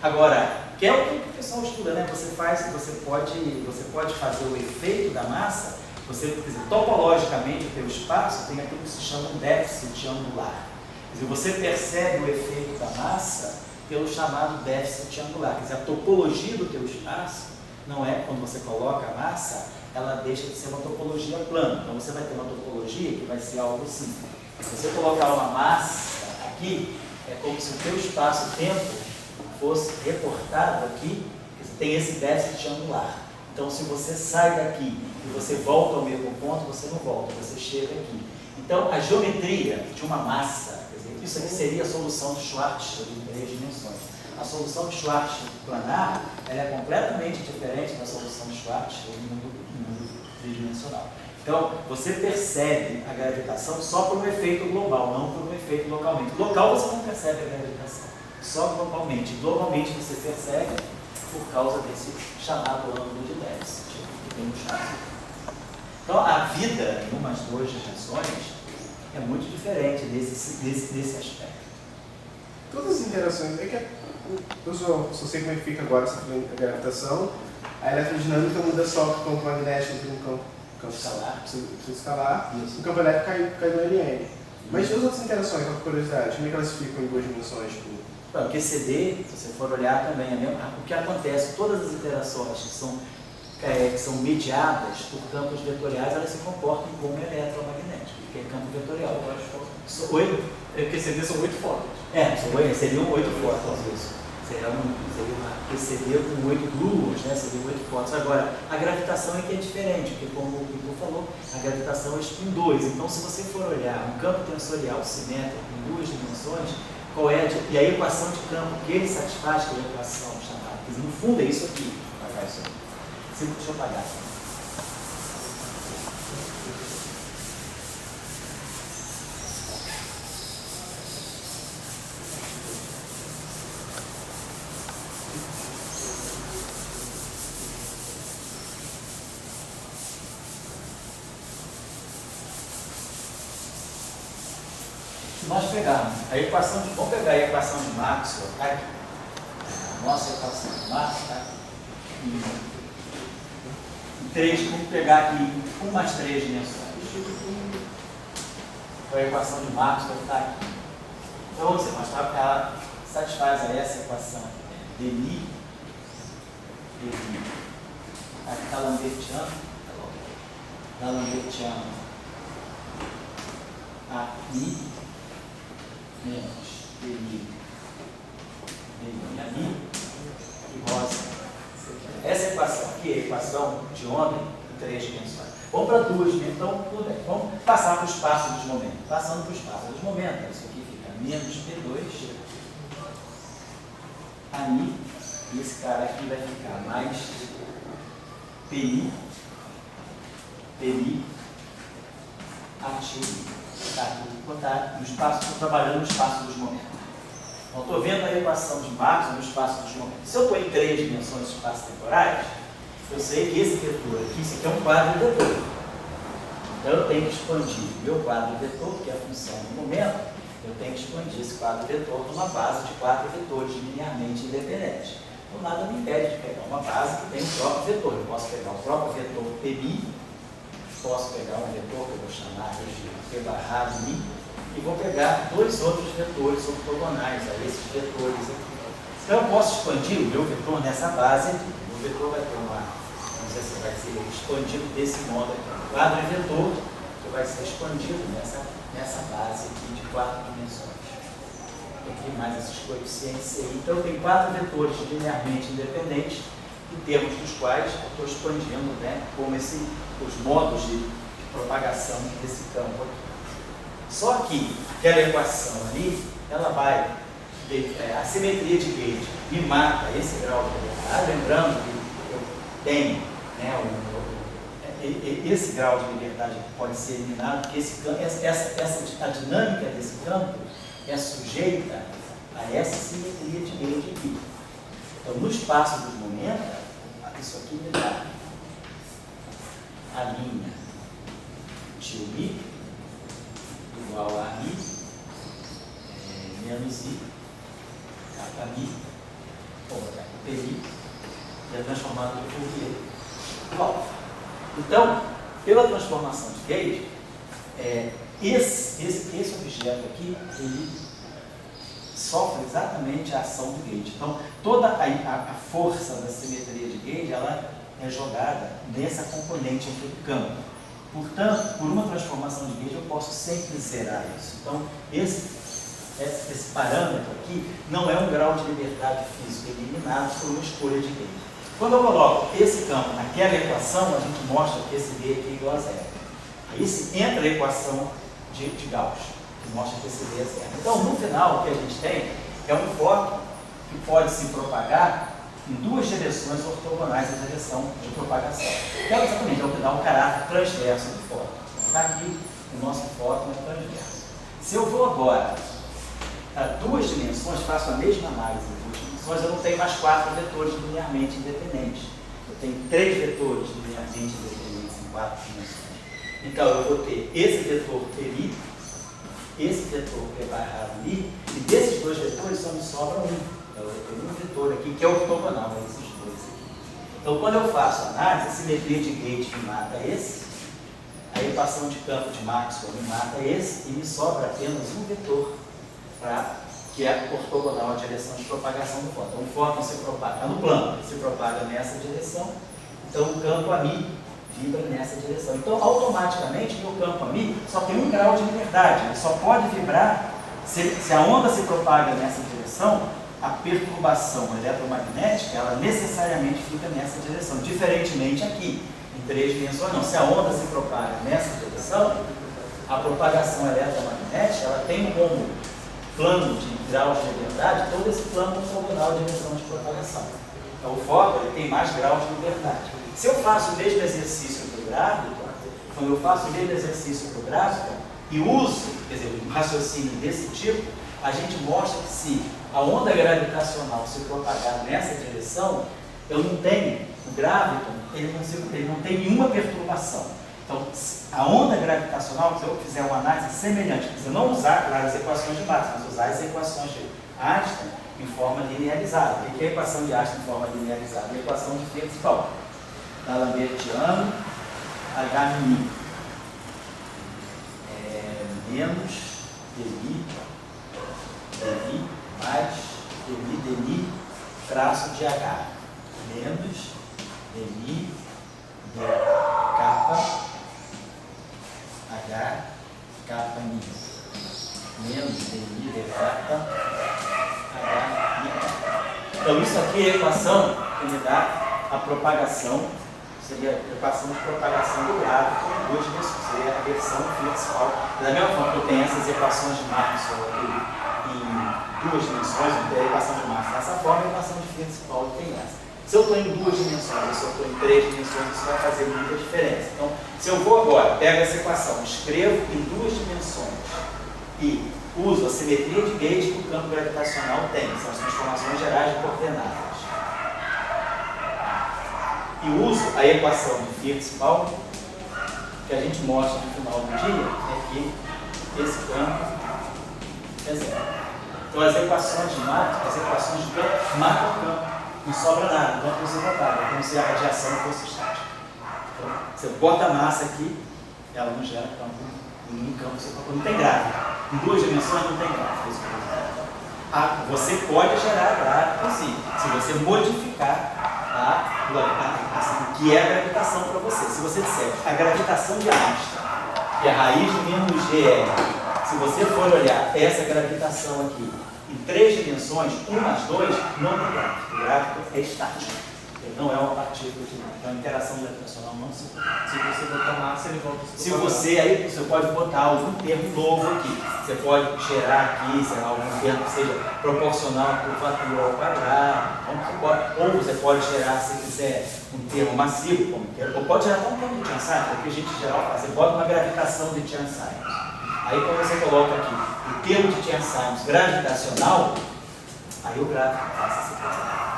Agora, que é o que o pessoal estuda, né? Você pode fazer o efeito da massa, quer dizer, topologicamente o teu espaço tem aquilo que se chama um déficit angular. Quer dizer, você percebe o efeito da massa pelo chamado déficit angular. Quer dizer, a topologia do teu espaço não é, quando você coloca a massa, ela deixa de ser uma topologia plana. Então você vai ter uma topologia que vai ser algo assim. Se você colocar uma massa aqui, é como se o teu espaço-tempo fosse reportado aqui, tem esse déficit angular. Então se você sai daqui e você volta ao mesmo ponto, você não volta, você chega aqui. Então a geometria de uma massa, quer dizer, isso aqui seria a solução de Schwarzschild em 3 dimensões. A solução de Schwarzschild planar, ela é completamente diferente da solução de Schwarzschild no mundo tridimensional. Então, você percebe a gravitação só por um efeito global, não por um efeito localmente. Local você não percebe a gravitação, só globalmente. Globalmente você percebe por causa desse chamado ângulo de Levy, que tem no chassi. Então, a vida em umas duas dimensões é muito diferente desse aspecto. Todas as interações, é que eu só sei como é que fica agora a gravitação, a eletrodinâmica muda só o campo magnético entre um campo Escalar. escalar, o campo elétrico cai no LN. Mas as outras interações, com curiosidade, como é que elas ficam em duas dimensões? O QCD, se você for olhar também, o que acontece, todas as interações que são mediadas por campos vetoriais, elas se comportam como eletromagnéticos, que é campo vetorial. Oi? QCD são 8 fótons. Seriam 8 fótons isso. Seria uma QCD com 8 gluons, né? Seriam 8 fótons. Agora, a gravitação é que é diferente, porque como o Pipo falou, a gravitação é em 2. Então, se você for olhar um campo tensorial simétrico em 2 dimensões, e a equação de campo que ele satisfaz, que é a equação chamada, quer dizer, no fundo é isso aqui. Vou apagar isso aqui. Deixa eu apagar. Nós pegamos a equação de... Vamos pegar a equação de Maxwell, tá aqui. A nossa equação de Maxwell está aqui. Vamos pegar aqui 1 mais 3 dimensões. Então a equação de Maxwell está aqui. Então você mostrar que ela satisfaz essa equação aqui, né? Aqui está lambertiano. Aqui menos deli ali e rosa. Essa equação aqui é a equação de onda em 3 dimensões. Vamos para 2 dimensões, então tudo bem. Vamos passar para o espaço dos momentos. Passando para o espaço dos momentos, isso aqui fica menos P2 ani, e esse cara aqui vai ficar mais PI ati. Tá, no espaço, estou trabalhando no espaço dos momentos. Então, estou vendo a equação de Maxwell no espaço dos momentos. Se eu estou em 3 dimensões espaço temporais, eu sei que esse vetor aqui, isso aqui é um quadro vetor. Então, eu tenho que expandir o meu quadro vetor, que é a função do momento, eu tenho que expandir esse quadro vetor numa base de 4 vetores linearmente independentes. Então, nada me impede de pegar uma base que tem o próprio vetor. Eu posso pegar o próprio vetor PI, posso pegar um vetor que eu vou chamar de P barra I, e vou pegar 2 outros vetores ortogonais a esses vetores aqui. Então eu posso expandir o meu vetor nessa base aqui. O meu vetor vai ter vamos dizer assim, vai ser expandido desse modo aqui. O quadro vetor que vai ser expandido nessa base aqui de 4 dimensões. Aqui mais esses coeficientes aí. Então eu tenho 4 vetores linearmente independentes, em termos dos quais eu estou expandindo, né, como os modos de propagação desse campo aqui. Só que aquela equação ali, ela vai, a simetria de Gauge me mata esse grau de liberdade, lembrando que eu tenho, né, esse grau de liberdade pode ser eliminado, porque a dinâmica desse campo é sujeita a essa simetria de Gauge aqui. Então, no espaço dos momentos, isso aqui me dá a linha tio I igual a I menos I capa I, ou PI, e é transformado por Fourier. Bom, então, pela transformação de Gauge, esse objeto aqui, ele sofre exatamente a ação do Gauge. Então, toda a força da simetria de Gauge, ela é jogada nessa componente aqui do campo. Portanto, por uma transformação de Gauge, eu posso sempre zerar isso. Então, esse parâmetro aqui não é um grau de liberdade física eliminado por uma escolha de Gauge. Quando eu coloco esse campo naquela equação, a gente mostra que esse D aqui é igual a zero. Aí entra a equação de Gauss, que mostra que esse D é zero. Então, no final, o que a gente tem é um fóton que pode se propagar em duas direções ortogonais à direção de propagação. Que é exatamente o que dá um caráter transverso do fóton. Está aqui, o nosso fóton é transverso. Se eu vou agora a duas dimensões, faço a mesma análise em duas dimensões, eu não tenho mais 4 vetores linearmente independentes. Eu tenho 3 vetores linearmente independentes em 4 dimensões. Então, eu vou ter esse vetor PI, esse vetor P barra I, e desses 2 vetores só me sobra um. Então, eu tenho um vetor aqui que é ortogonal a esses 2 aqui. Então, quando eu faço a análise, a simetria de Gauge me mata esse, a equação de campo de Maxwell me mata esse, e me sobra apenas um vetor, que é ortogonal à direção de propagação do fóton. Então, o fóton se propaga no plano, ele se propaga nessa direção, então o campo AMI vibra nessa direção. Então, automaticamente, meu campo AMI só tem um grau de liberdade, ele só pode vibrar se a onda se propaga nessa direção, a perturbação eletromagnética, ela necessariamente fica nessa direção, diferentemente aqui, em 3 dimensões, não. Se a onda se propaga nessa direção, a propagação eletromagnética, ela tem como plano de graus de liberdade, todo esse plano ortogonal de direção de propagação. Então, o fóton ele tem mais graus de liberdade. Se eu faço o mesmo exercício para o grávido, quando eu faço o mesmo exercício para o grávido e uso, quer dizer, um raciocínio desse tipo, a gente mostra que se a onda gravitacional se propagar nessa direção, eu não tenho, o grávido, ele não tem nenhuma perturbação. Então, a onda gravitacional, se eu fizer uma análise semelhante, quer dizer, não usar, claro, as equações de Maxwell, mas usar as equações de Einstein em forma linearizada. O que é a equação de Einstein em forma linearizada? A equação de Fierz-Pauli. Lambertiano, H-min. Menos dmi, mais dmi, traço de H. Menos dmi, d, kappa, H, kappa, min. Menos dmi, d, kappa, H, min. Então, isso aqui é a equação que me dá a propagação, seria a equação de propagação do grávido em 2 dimensões, seria a versão Fierz-Pauli. Da mesma forma que eu tenho essas equações de Maxwell em 2 dimensões, eu tenho a equação de Maxwell dessa forma, a equação de Fierz-Pauli tem essa. Se eu estou em 2 dimensões, ou se eu estou em 3 dimensões, isso vai fazer muita diferença. Então, se eu vou agora, pego essa equação, escrevo em 2 dimensões e uso a simetria de Gauge que o campo gravitacional tem, são as transformações gerais de coordenadas. E uso a equação de Fierz-Pauli, que a gente mostra no final do dia, é que esse campo é zero. Então, as equações de Maxwell, as equações de campo, matam o campo. Não sobra nada, não é você votar, é como se a radiação fosse estática. Então, você bota a massa aqui, ela não gera campo, nenhum campo, não tem gráfico. Em 2 dimensões não tem gráfico. Você pode gerar gráfico, sim, se você modificar o que é a gravitação para você. Se você disser a gravitação de Einstein e a raiz de menos GR, se você for olhar essa gravitação aqui em 3 dimensões, 1 mais 2, não tem gráfico. O gráfico é estático. Ele não é uma partícula de nada. Então a interação gravitacional não se produz. Se você botar massa, ele volta a se Se você pode botar algum termo novo aqui. Você pode gerar aqui, sei lá, algum termo que seja proporcional à curvatura ao quadrado. Ou você pode gerar, se quiser, um termo massivo, como quer. Ou pode gerar até um termo de Chern-Simons, que a gente em geral faz. Você bota uma gravitação de Chern-Simons. Aí quando você coloca aqui o termo de Chern-Simons gravitacional, aí o gráfico passa a ser transformado.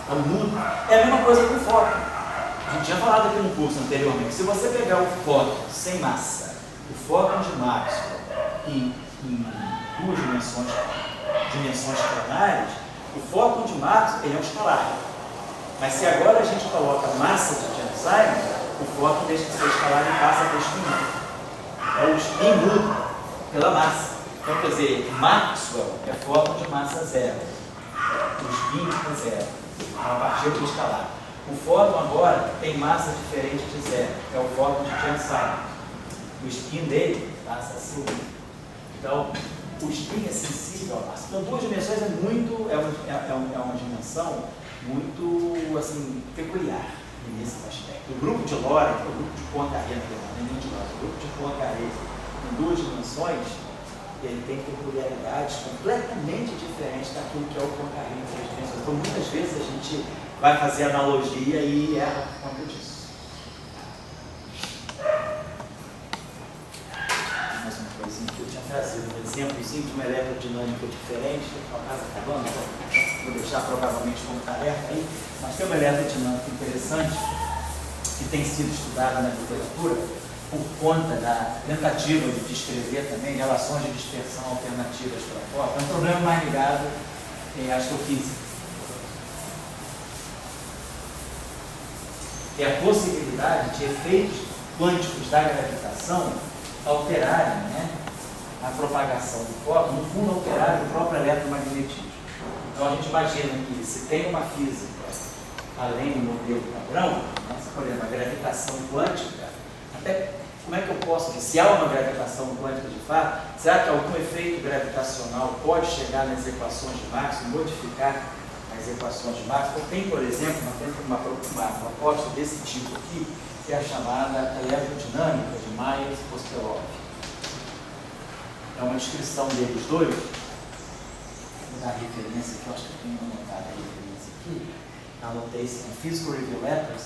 Então muda. É a mesma coisa com o fóton. A gente tinha falado aqui no curso anteriormente. Se você pegar o fóton sem massa, o fóton de Maxwell em 2 dimensões planares, o fóton de Maxwell ele é um escalar. Mas se agora a gente coloca a massa de Chern-Simons, o fóton deixa de ser escalar e passa a ter spin. Então o spin muda pela massa. Então, quer dizer, Maxwell é fóton de massa zero. O spin é zero. É uma partícula escalar. O fóton agora tem massa diferente de zero. É o fóton de Chern-Simons. O spin dele passa a ser 1. Então, o spin é sensível à massa. Então, 2 dimensões é uma dimensão muito assim, peculiar nesse aspecto. O grupo de Lorentz, o grupo de Poincaré, o grupo de Poincaré em 2 dimensões, e ele tem peculiaridades completamente diferentes daquilo que é o Poincaré em 3 dimensões. Então, muitas vezes a gente vai fazer analogia e erra por conta disso. Mais uma coisinha que eu tinha trazido, um exemplozinho de uma eletrodinâmica diferente, a casa acabando, vou deixar provavelmente como tarefa aí, mas tem uma eletrodinâmica interessante que tem sido estudada na literatura por conta da tentativa de descrever também relações de dispersão alternativas para fora. É um problema mais ligado à astrofísica. É a possibilidade de efeitos quânticos da gravitação alterarem, né, a propagação do fóton, no fundo alterarem o próprio eletromagnetismo. Então a gente imagina que se tem uma física além do modelo padrão, né, por exemplo, a gravitação quântica, até como é que eu posso dizer, se há uma gravitação quântica de fato, será que algum efeito gravitacional pode chegar nas equações de Maxwell, modificar as equações de Maxwell? Tem, por exemplo, uma proposta desse tipo aqui, que é a chamada eletrodinâmica de Myers-Postelov. É uma descrição deles dois. Vou dar a referência aqui, eu acho que eu tenho anotado a referência aqui. Anotei isso em Physical Review Letters.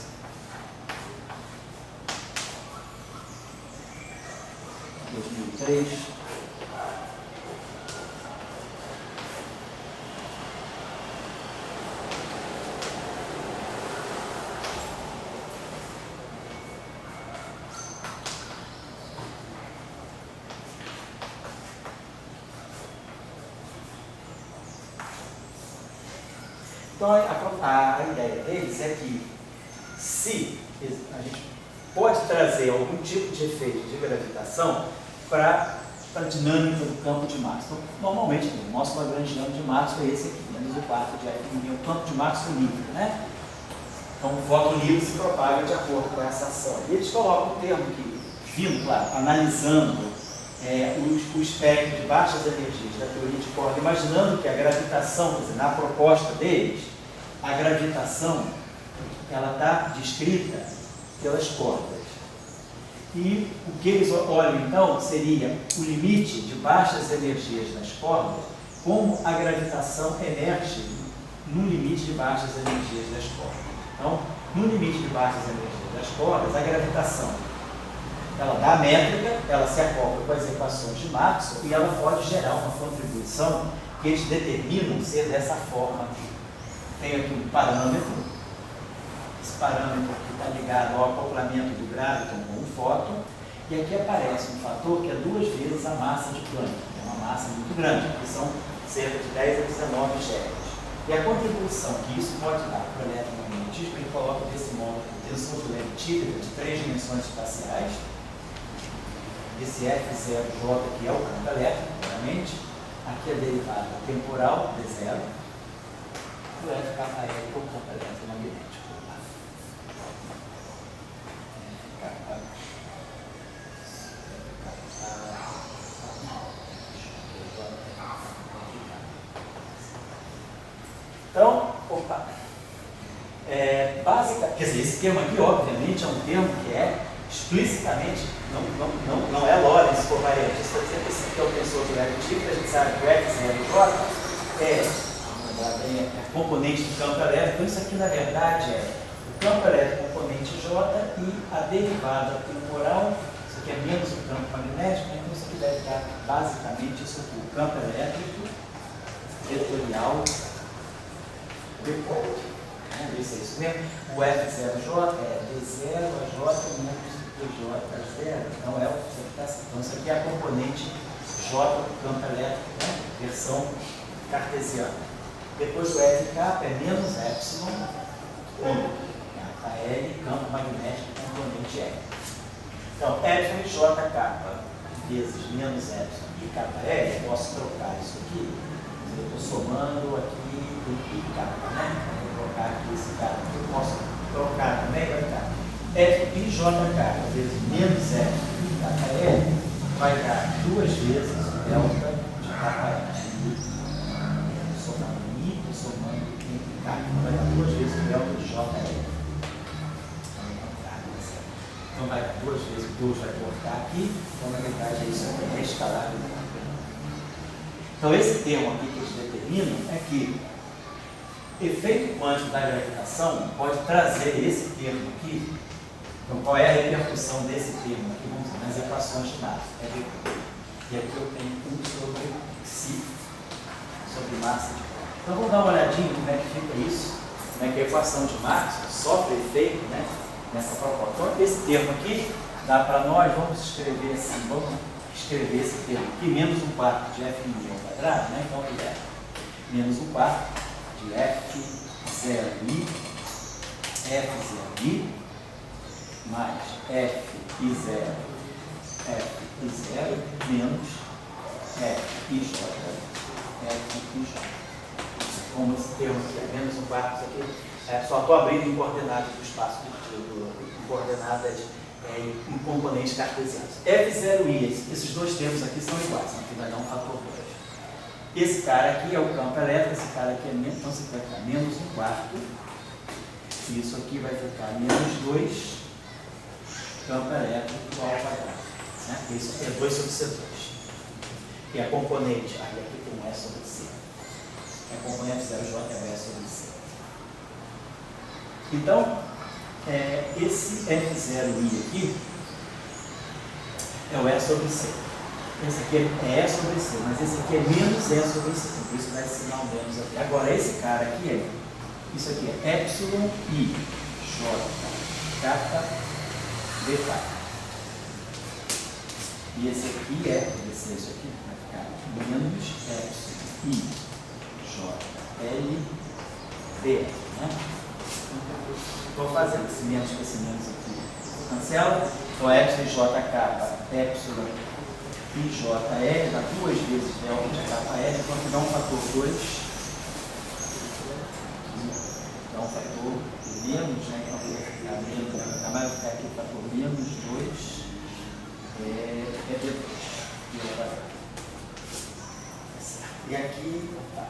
2003. Então, a ideia deles é que, se a gente pode trazer algum tipo de efeito de gravitação para a dinâmica do campo de Maxwell. Então, normalmente, o nosso lagrangiano de Maxwell é esse aqui, menos o quarto de F, o campo de Maxwell livre, né? Então, o fóton livre se propaga de acordo com essa ação. E eles colocam um termo que, vindo, claro, analisando o espectro de baixas energias da teoria de corda, imaginando que a gravitação, quer dizer, na proposta deles, a gravitação ela está descrita pelas cordas. E o que eles olham então seria o limite de baixas energias nas cordas, como a gravitação emerge no limite de baixas energias das cordas. Então, no limite de baixas energias das cordas, a gravitação ela dá a métrica, ela se acopla com as equações de Maxwell e ela pode gerar uma contribuição que eles determinam ser dessa forma aqui. Tem aqui um parâmetro, esse parâmetro aqui está ligado ao acoplamento do gravitão com um fóton, e aqui aparece um fator que é 2 vezes a massa de Planck, que é uma massa muito grande, que são cerca de 10 a 19 GeV. E a contribuição que isso pode dar para o eletromagnetismo, ele coloca desse modo a tensão de Levy típica de 3 dimensões espaciais. Esse F0J aqui é o campo elétrico, claramente. Aqui a derivada temporal, D0. O FKL é o campo eletromagnético. Então, quer dizer, esse termo aqui, obviamente, é um termo que é explicitamente, não é Lorentz covariante. Isso aqui é o tensor de Levy típico, a gente sabe que o F0J é componente do campo elétrico. Então, isso aqui, na verdade, é o campo elétrico componente J e a derivada temporal. Isso aqui é menos o campo magnético, então isso aqui deve dar basicamente isso aqui, o campo elétrico vetorial report. Vamos ver se é isso mesmo. O F0J é D0 a J menos PJ0. Então, então isso aqui é a componente J do campo elétrico, né? Versão cartesiana. Depois o FK é menos epsilon, KL, campo magnético, componente R. Então, epsilon e JK vezes menos epsilon e KL, eu posso trocar isso aqui. Eu estou somando aqui I K, né? Vou colocar aqui esse K. Eu posso trocar também, vai ficar F I J K vezes menos epsilon e KL, vai dar 2 vezes o delta de KL. Somando em K, vai dar 2 vezes o delta de JL. Então vai dar 2 vezes, 2 vai cortar aqui, então na verdade é isso aqui, é escalável. Então, esse termo aqui que eles determinam é que efeito quântico da gravitação pode trazer esse termo aqui. Então, qual é a repercussão desse termo aqui? Vamos dizer, nas equações de massa. E aqui eu tenho 1 sobre psi, sobre massa de corpo. Então, vamos dar uma olhadinha como é que fica isso, como é que a equação de Maxwell sofre efeito, né, nessa proposta. Então, esse termo aqui dá para nós, vamos escrever assim, vamos escrever esse termo aqui, menos 1/4 de f no ao quadrado, né? Então, ele é menos 1/4 de f0i, f0i, mais f0, menos fij, como esse termo aqui é menos 1/4, isso aqui, só estou abrindo em coordenadas do espaço, em coordenadas em componentes cartesianos. F0i, esses dois termos aqui são iguais, aqui vai dar um fator 2. Esse cara aqui é o campo elétrico, esse cara aqui é menos, então isso aqui vai ficar menos 1/4, e isso aqui vai ficar menos 2 campo elétrico ao quadrado. Né? Isso é 2 sobre C2. E a componente, aí aqui tem um E sobre C. A componente 0J é o E sobre C. Então, esse F0i aqui é o E sobre C. Esse aqui é E sobre C, mas esse aqui é menos E sobre C. Por isso vai ensinar um menos aqui. Agora, esse cara aqui isso aqui é epsilon I J kappa beta. E esse aqui isso aqui vai ficar menos epsilon I J L B, né? Estou fazendo esse menos com esse menos aqui. Cancela. Então, epsilon J kappa, epsilon I J L, dá 2 vezes delta de kappa L, então aqui dá um fator 2. Dá um fator menos, né? Então vai ficar menos, vai ficar aqui o fator menos 2 B2. E aqui,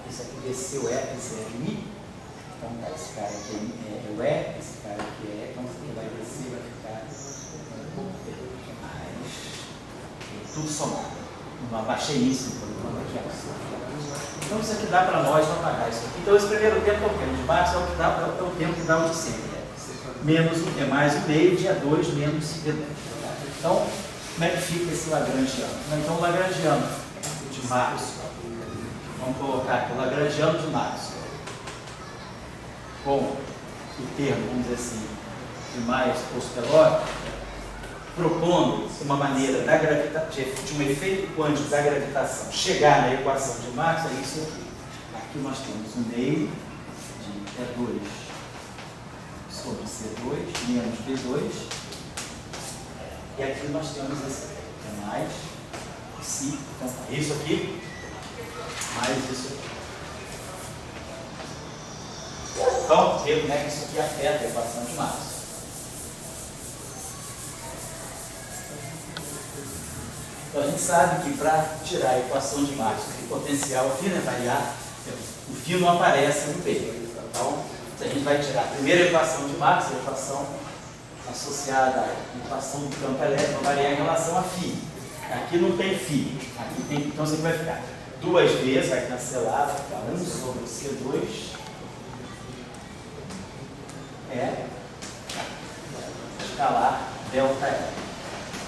isso aqui desceu F0i. Então tá, esse cara aqui é o E, esse cara aqui é, então ele vai descer, vai ficar mais tudo somado. Baixei isso, aqui então isso aqui dá para nós não pagar isso aqui. Então esse primeiro tempo é o tempo de Maxwell, é o tempo que dá o de sempre. Menos é mais o meio, dia 2 menos D2. Então, como é que fica esse lagrangiano? Então o lagrangiano de Maxwell, vamos colocar aqui o lagrangiano de Maxwell com o termo, vamos dizer assim, de mais posterior, propondo uma maneira de um efeito quântico da gravitação chegar na equação de Maxwell, é isso aqui. Aqui nós temos um meio de E2 sobre C2 menos B2, e aqui nós temos esse aqui, que é mais psi, então isso aqui, mais isso aqui. Então, ver como é que isso aqui afeta a equação de Maxwell. Então, a gente sabe que para tirar a equação de Maxwell, o potencial aqui, né, variar, o fio não aparece no meio. Então, se a gente vai tirar a primeira equação de Maxwell, a equação associada à equação do campo elétrico, vai variar em relação a φ. Aqui não tem φ. Aqui tem, então, isso aqui vai ficar 2 vezes, vai cancelar, vai ficar 1 sobre C2 escalar delta E.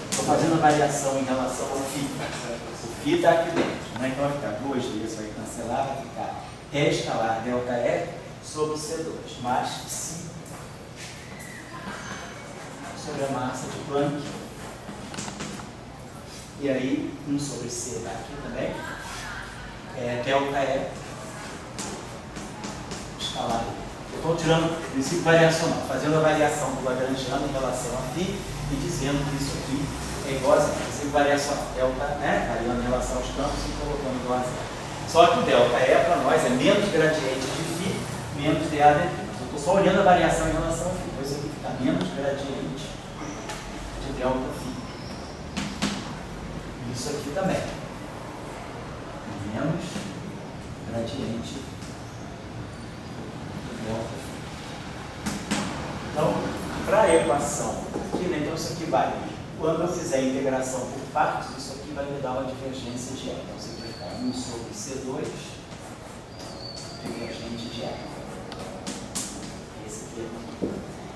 Estou fazendo a variação em relação ao φ. O φ está aqui dentro, né? Então vai ficar 2 vezes, vai cancelar, vai ficar E escalar delta E sobre C2, mais psi sobre a massa de Planck. E aí, 1 sobre C está aqui também. Delta E escalar. Eu estou tirando o princípio variacional, fazendo a variação do lagrangiano em relação a φ e dizendo que isso aqui é igual a zero. Princípio variacional, delta, né, variando em relação aos campos e colocando igual a zero. Só que o delta E para nós é menos gradiente de φ, menos dA daqui. Eu estou só olhando a variação em relação a φ, então isso aqui fica menos gradiente de delta φ. Isso aqui também. Menos gradiente de delta φ. Então, para a equação aqui, né, então isso aqui vai, quando eu fizer a integração por partes, isso aqui vai me dar uma divergência de E. Então, você vai ficar 1 sobre C2 divergente de E.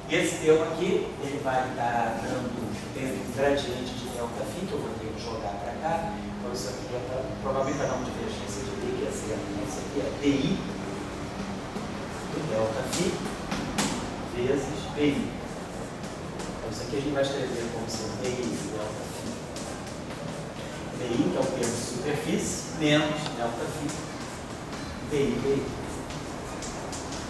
Esse termo aqui, ele vai estar dando um gradiente de delta φ, que eu vou ter que jogar para cá. Então, isso aqui provavelmente vai dar uma divergência de D, que é zero. Então, isso aqui é DI do delta φ vezes BI. Então, isso aqui a gente vai escrever como sendo DI do delta φ. DI, que é o termo de superfície, menos delta φ. BI.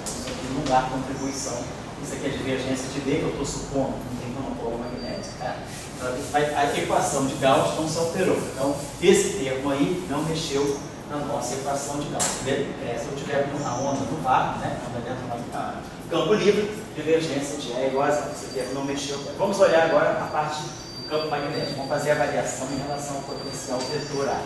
Então, isso aqui não dá contribuição. Isso aqui é a divergência de D, que eu estou supondo, não tem monopólio magnético, tá? Então, a equação de Gauss não se alterou. Então, esse termo aí não mexeu na nossa equação de Gauss. Se eu tiver a onda no vácuo, né? A onda dentro do campo livre, divergência de E é igual a zero. Esse termo não mexeu. Vamos olhar agora a parte do campo magnético. Vamos fazer a variação em relação ao potencial vetor A,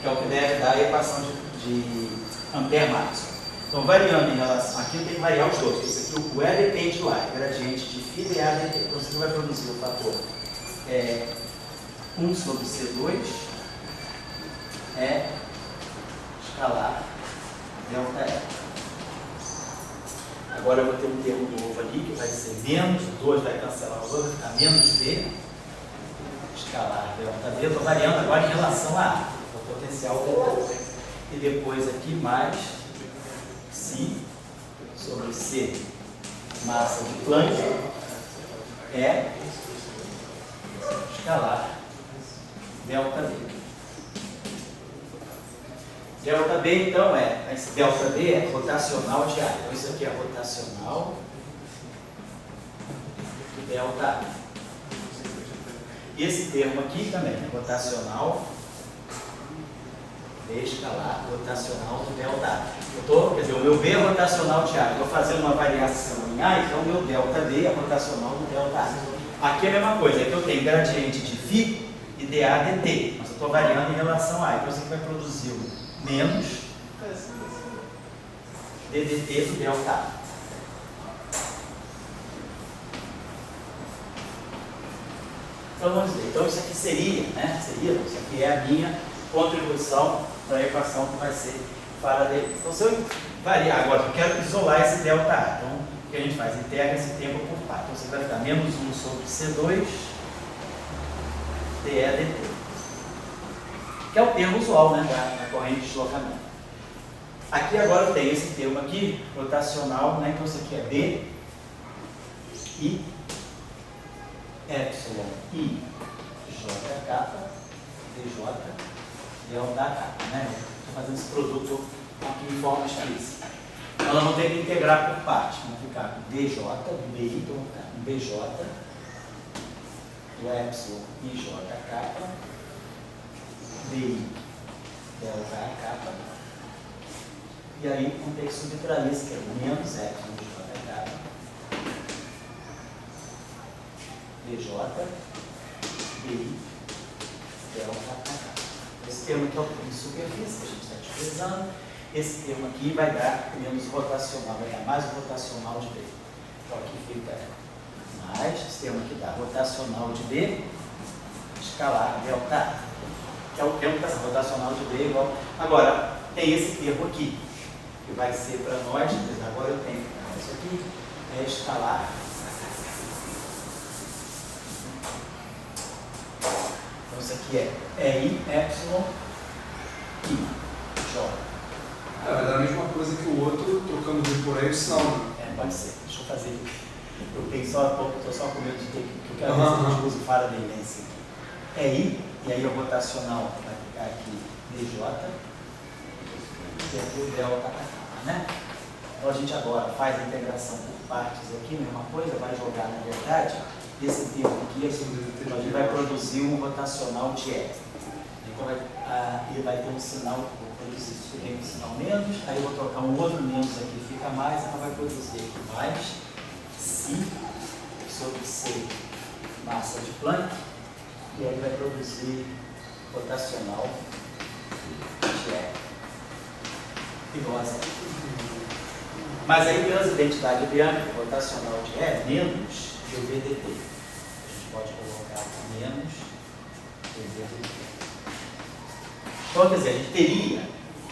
que é o que deve dar a equação de Ampère-Maxwell. Então, variando em relação. Aqui tem que variar os dois. Esse aqui, o E depende do A, gradiente de φ de A dt. Então, você vai produzir o fator 1 sobre C2 é escalar delta E. Agora eu vou ter um termo novo ali, que vai ser menos, 2 vai cancelar os outros, vai ficar menos B, escalar delta D. Estou variando agora em relação a A, o potencial vetor. E depois aqui mais Φ sobre C, massa de Planck, é escalar delta B. Delta B, então, esse delta B é rotacional de A. Então, isso aqui é rotacional do delta A. E esse termo aqui também é rotacional de escalar, rotacional do delta A. Quer dizer, o meu B é rotacional de A. Eu vou fazer uma variação em A, então o meu delta B é rotacional do delta A. Aqui é a mesma coisa, aqui eu tenho gradiente de φ e dA dt, mas eu estou variando em relação a A. Então, isso aqui vai produzir o menos ddt do delta A. Então, vamos ver. Então, isso aqui seria, isso aqui é a minha contribuição para a equação que vai ser paralela. Então, se eu variar agora, eu quero isolar esse delta A. Então, o que a gente faz? Integra esse termo por par. Então, você vai ficar menos 1 sobre C2 dE dt. Que é o termo usual, né, da corrente de deslocamento. Aqui agora eu tenho esse termo aqui, rotacional, né, então isso aqui é B I epsilon I J kappa dJ delta kappa, né? Estou fazendo esse produto aqui em forma explícita. Então, nós vamos ter que integrar por partes. Vamos ficar com DJ, BI, então vamos ficar com BJ do epsilon IJ kappa BI delta kappa. E aí vamos ter que subtrair isso, que é menos epsilon de J kappa DJ BI delta kappa. Esse termo aqui é o termo de superfície que a gente está utilizando. Esse termo aqui vai dar menos rotacional, vai dar mais rotacional de B. Então aqui fica mais, esse termo aqui dá rotacional de B, escalar delta A, que é o termo da rotacional de B igual. Agora, tem esse termo aqui, que vai ser para nós, agora eu tenho, isso aqui é escalar. Então isso aqui é I, epsilon, I, J. Vai dar a mesma coisa que o outro, trocando de por aí o sinal, né? Pode ser. Deixa eu fazer. Eu tenho estou só com medo de ter que eu quero ver se a gente usa o Faraday Lens aqui. É I, e aí o rotacional vai ficar aqui DJ, que é o delta kappa, né? Então a gente agora faz a integração por partes aqui, mesma coisa, vai jogar na verdade esse termo aqui, a gente vai produzir um rotacional de E. Então ele vai ter um sinal, tem um sinal menos, aí eu vou trocar um outro menos aqui, fica mais, ela vai produzir aqui mais Φ sobre C massa de Planck, e aí vai produzir rotacional de E igual a zero. Mas aí pelas identidades biânicas, rotacional de E menos dV dt. A gente pode colocar menos dV dt. Então, quer dizer, a gente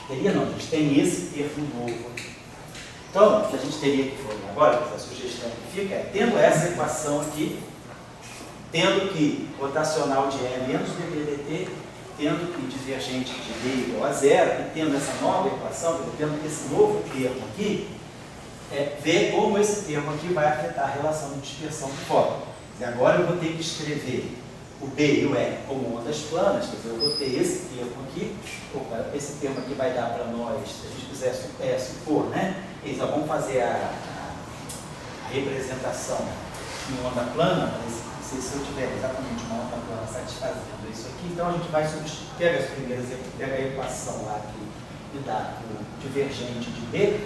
a gente tem esse termo novo. Então, o que a gente teria que fazer agora, a sugestão que fica é, tendo essa equação aqui, tendo que rotacional de E é menos dBdt, tendo que divergente de D igual a zero, e tendo essa nova equação, tendo esse novo termo aqui, ver como esse termo aqui vai afetar a relação de dispersão do fóton. E agora eu vou ter que escrever o B e o E como ondas planas, quer dizer, eu vou ter esse termo aqui, esse termo aqui vai dar para nós, se a gente quiser supor, né? Eles vão fazer a representação em onda plana, se eu tiver exatamente uma onda plana satisfazendo isso aqui, então a gente vai pega as primeiras, pega a equação lá que dá o divergente de B.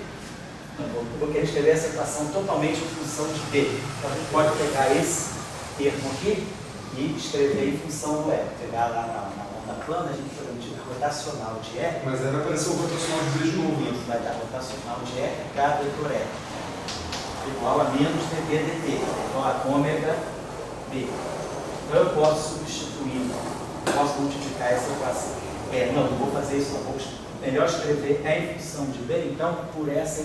Eu vou querer escrever essa equação totalmente em função de B. Então a gente pode pegar esse termo aqui e escrever em função do E. Pegar lá na onda plana, a gente vai de rotacional de E. Mas aí vai aparecer o rotacional de B de novo. Isso vai dar rotacional de E, K vetor E, igual a menos dB dt, igual a ômega B. Então eu posso substituir, posso multiplicar essa equação. Não vou fazer isso, não. Melhor escrever E em função de B, então por essa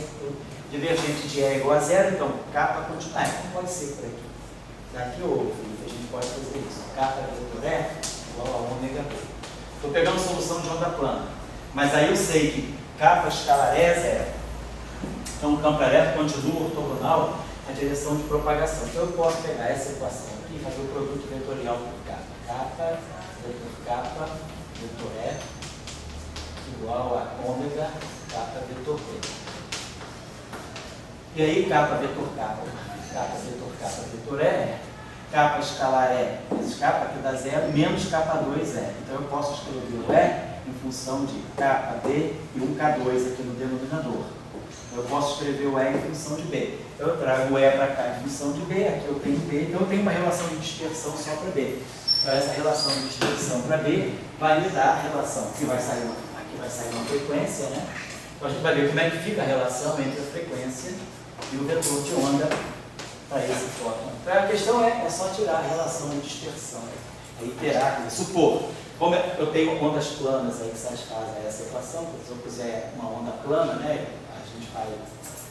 divergente de E igual a zero, então K continua. Então pode ser por aqui. Daqui ou a gente pode fazer isso. K vetor E igual a ômega B. Estou pegando solução de onda plana, mas aí eu sei que K escalar E é zero. Então o campo elétrico continua ortogonal na direção de propagação. Então eu posso pegar essa equação aqui e fazer o produto vetorial por K. K vetor E igual a ômega K vetor B. E aí K vetor E, K escalar E vezes K, que dá zero, menos K2E. Então eu posso escrever o E em função de KB e um K2 aqui no denominador. Eu posso escrever o E em função de B. Eu trago o E para cá em função de B, aqui eu tenho B, então eu tenho uma relação de dispersão só para B. Então essa relação de dispersão para B vai me dar a relação que vai sair uma frequência, né? Então a gente vai ver como é que fica a relação entre a frequência e o vetor de onda para esse fóton. Então a questão é só tirar a relação de dispersão, é iterar, supor, como eu tenho ondas planas aí que satisfazem essa equação, se eu quiser uma onda plana, né? A gente vai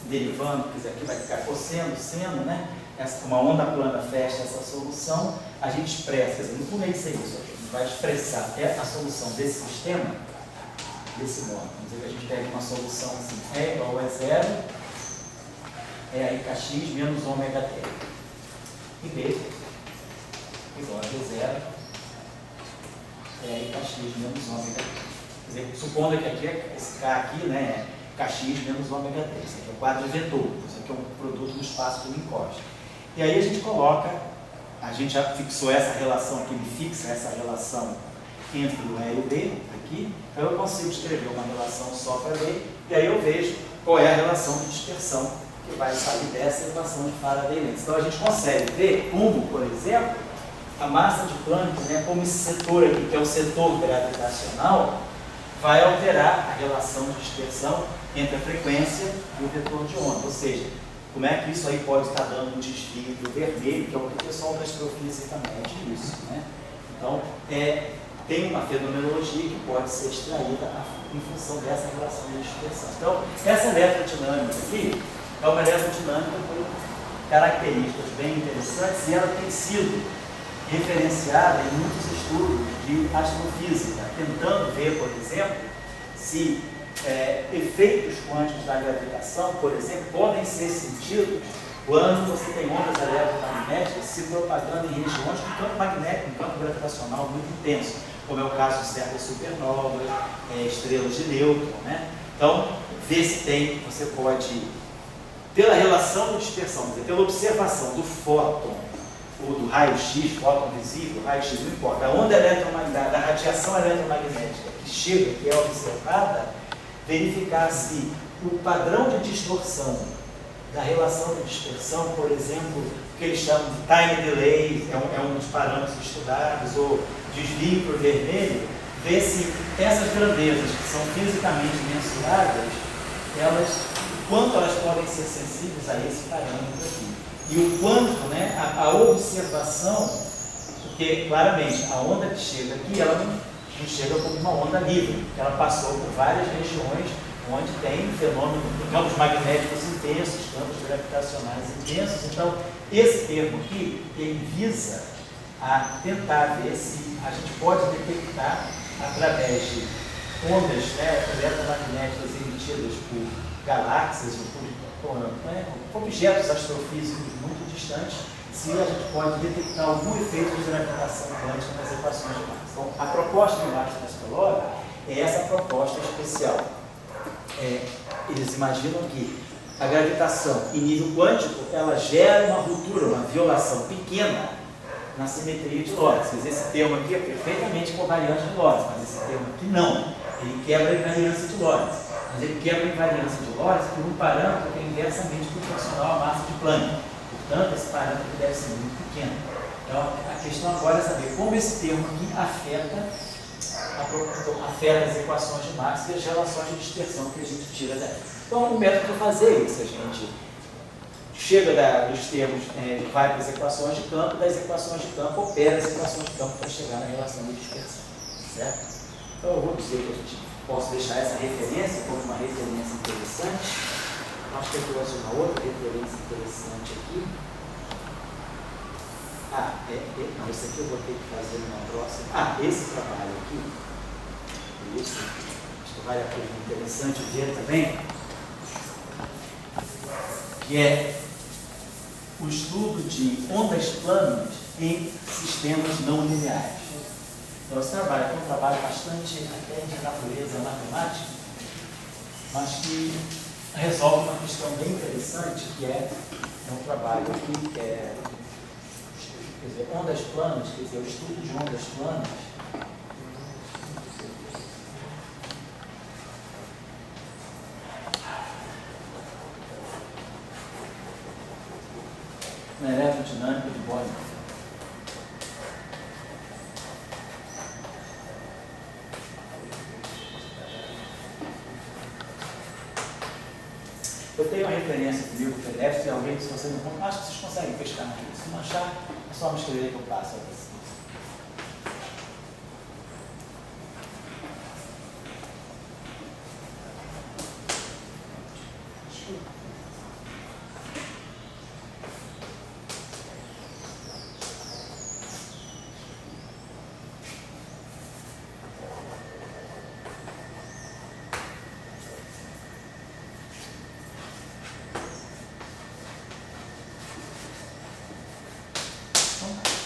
derivando, aqui vai ficar cosseno, seno, né? Uma onda plana fecha essa solução, a gente expressa, quer dizer, no fundo é isso, a gente vai expressar a solução desse sistema desse modo. Vamos dizer que a gente pega uma solução assim, E igual a zero, aí kx menos ômega t. E B igual a V0, aí kx menos ômega t. Quer dizer, supondo que aqui, esse K aqui, né, é kx menos ômega t. Isso aqui é o quadro vetor, isso aqui é um produto no espaço que ele encosta. E aí a gente coloca, a gente já fixou essa relação aqui, ele fixa essa relação entre o E e o B, aqui, então eu consigo escrever uma relação só para B, e aí eu vejo qual é a relação de dispersão que vai sair dessa equação de Faraday-Lenz. Então a gente consegue ver como, por exemplo, a massa de Planck, né, como esse setor aqui, que é o setor gravitacional, vai alterar a relação de dispersão entre a frequência e o vetor de onda, ou seja, como é que isso aí pode estar dando um desvio do vermelho, que é o que o pessoal da astrofísica mede isso, né? Então, tem uma fenomenologia que pode ser extraída em função dessa relação de dispersão. Então, essa eletrodinâmica aqui é uma eletrodinâmica com características bem interessantes e ela tem sido referenciada em muitos estudos de astrofísica, tentando ver, por exemplo, se efeitos quânticos da gravitação, por exemplo, podem ser sentidos quando você tem ondas eletromagnéticas se propagando em regiões com campo magnético, um campo gravitacional muito intenso, como é o caso de certas supernovas, estrelas de nêutron, né? Então, ver se você pode, pela relação de dispersão, pela observação do fóton, ou do raio-x, fóton visível, raio-x, não importa, a onda eletromagnética, da radiação eletromagnética que chega, que é observada, verificar se o padrão de distorção da relação de dispersão, por exemplo, que eles chamam de time delay, é um dos parâmetros estudados, ou desvio para o vermelho, ver se essas grandezas que são fisicamente mensuráveis, o quanto elas podem ser sensíveis a esse parâmetro aqui. E o quanto, né, a observação, porque claramente a onda que chega aqui, ela não não chega como uma onda livre, porque ela passou por várias regiões onde tem fenômeno de campos magnéticos intensos, campos gravitacionais intensos. Então, esse termo aqui, ele visa a tentar ver se a gente pode detectar, através de ondas, né, eletromagnéticas emitidas por galáxias ou por objetos astrofísicos muito distantes, se a gente pode detectar algum efeito de gravitação quântica nas equações de Max. Então, a proposta do Max Pascalog é essa proposta especial. Eles imaginam que a gravitação em nível quântico, ela gera uma ruptura, uma violação pequena na simetria de Lorentz. Quer dizer, esse termo aqui é perfeitamente covariante de Lorentz, mas esse termo aqui não. Ele quebra a invariância de Lorentz. Mas ele quebra a invariância de Lorentz por um parâmetro que é inversamente proporcional à massa de Planck. Portanto, esse parâmetro deve ser muito pequeno. Então, a questão agora é saber como esse termo aqui afeta as equações de Max e as relações de dispersão que a gente tira daí. Então, o método de fazer é esse. A gente chega dos termos, vai para as equações de campo, das equações de campo, opera as equações de campo para chegar na relação de dispersão. Certo? Então, eu vou dizer que a gente posso deixar essa referência como uma referência interessante. Acho que eu trouxe uma outra referência interessante aqui. Não, esse aqui eu vou ter que fazer numa próxima. Esse trabalho aqui. Isso. Acho que vale a pena, interessante ver também. Que é o estudo de ondas planas em sistemas não lineares. Então, esse trabalho é um trabalho bastante até de natureza matemática, mas que resolve uma questão bem interessante, que é um trabalho aqui, que é, quer dizer, ondas planas, quer dizer, o estudo de ondas planas. Na eletrodinâmica de Born. Eu tenho uma referência comigo, o PDF, se alguém, se você não... Acho que vocês conseguem pescar aqui. Se não achar, é só me escrever que eu passo a vocês.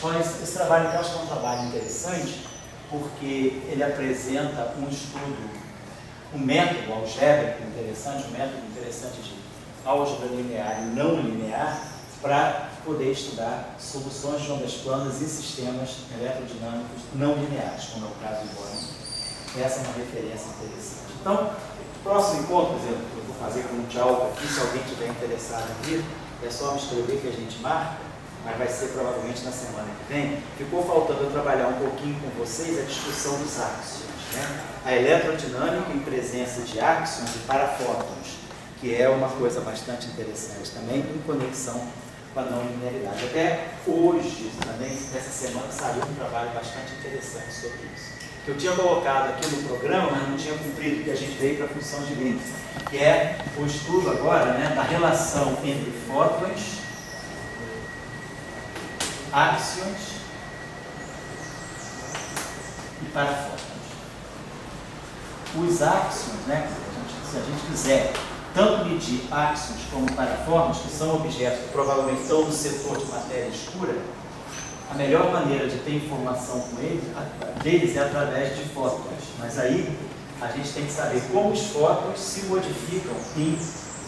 Então, esse trabalho eu acho que é um trabalho interessante, porque ele apresenta um estudo, um método algébrico interessante, um método interessante de álgebra linear e não linear, para poder estudar soluções de ondas planas em sistemas eletrodinâmicos não lineares, como é o caso do Born. Essa é uma referência interessante. Então, no próximo encontro, por exemplo, eu vou fazer com um diálogo aqui, se alguém estiver interessado em vir, é só me escrever que a gente marca. Mas vai ser provavelmente na semana que vem. Ficou faltando eu trabalhar um pouquinho com vocês a discussão dos áxions, né? A eletrodinâmica em presença de áxions e parafótons, que é uma coisa bastante interessante também, em conexão com a não linearidade. Até hoje, também, nessa semana, saiu um trabalho bastante interessante sobre isso. Que eu tinha colocado aqui no programa, mas não tinha cumprido, porque a gente veio para a função de limite, que é o estudo agora, né, da relação entre fótons, áxions e parafótons. Os áxions, né, se a gente quiser tanto medir áxions como parafótons, que são objetos que provavelmente estão no setor de matéria escura, a melhor maneira de ter informação com deles é através de fótons. Mas aí a gente tem que saber como os fótons se modificam em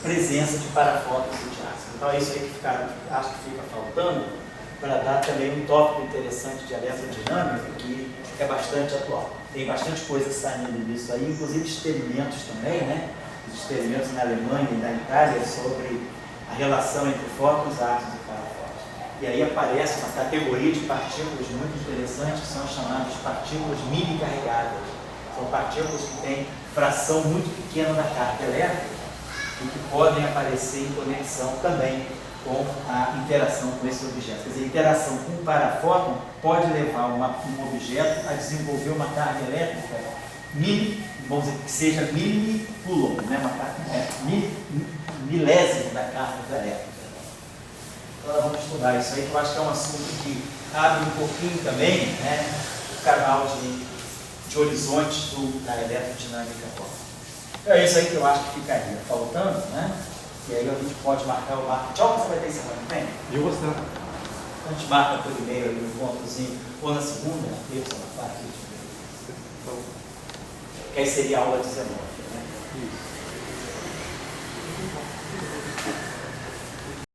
presença de parafótons e de áxions. Então é isso aí que acho que fica faltando, para dar também um tópico interessante de eletrodinâmica que é bastante atual. Tem bastante coisa saindo disso aí, inclusive experimentos também, né? Experimentos na Alemanha e na Itália sobre a relação entre fótons, átomos e parafótons. E aí aparece uma categoria de partículas muito interessante, que são as chamadas partículas mini-carregadas. São partículas que têm fração muito pequena da carga elétrica e que podem aparecer em conexão também com a interação com esse objeto. Quer dizer, a interação com o parafóton pode levar um objeto a desenvolver uma carga elétrica vamos dizer, que seja milicoulomb, né? Uma carga, milésimo da carga elétrica. Então nós vamos estudar isso aí, que eu acho que é um assunto que abre um pouquinho também, né, o canal de horizontes da eletrodinâmica quântica. Então é isso aí que eu acho que ficaria faltando, né? E aí a gente pode marcar o marco. Tchau, você vai ter semana que vem? Eu vou estar. A gente marca por e-mail ali um encontrozinho, ou na segunda, na terça, na quarta, que aí seria a aula 19.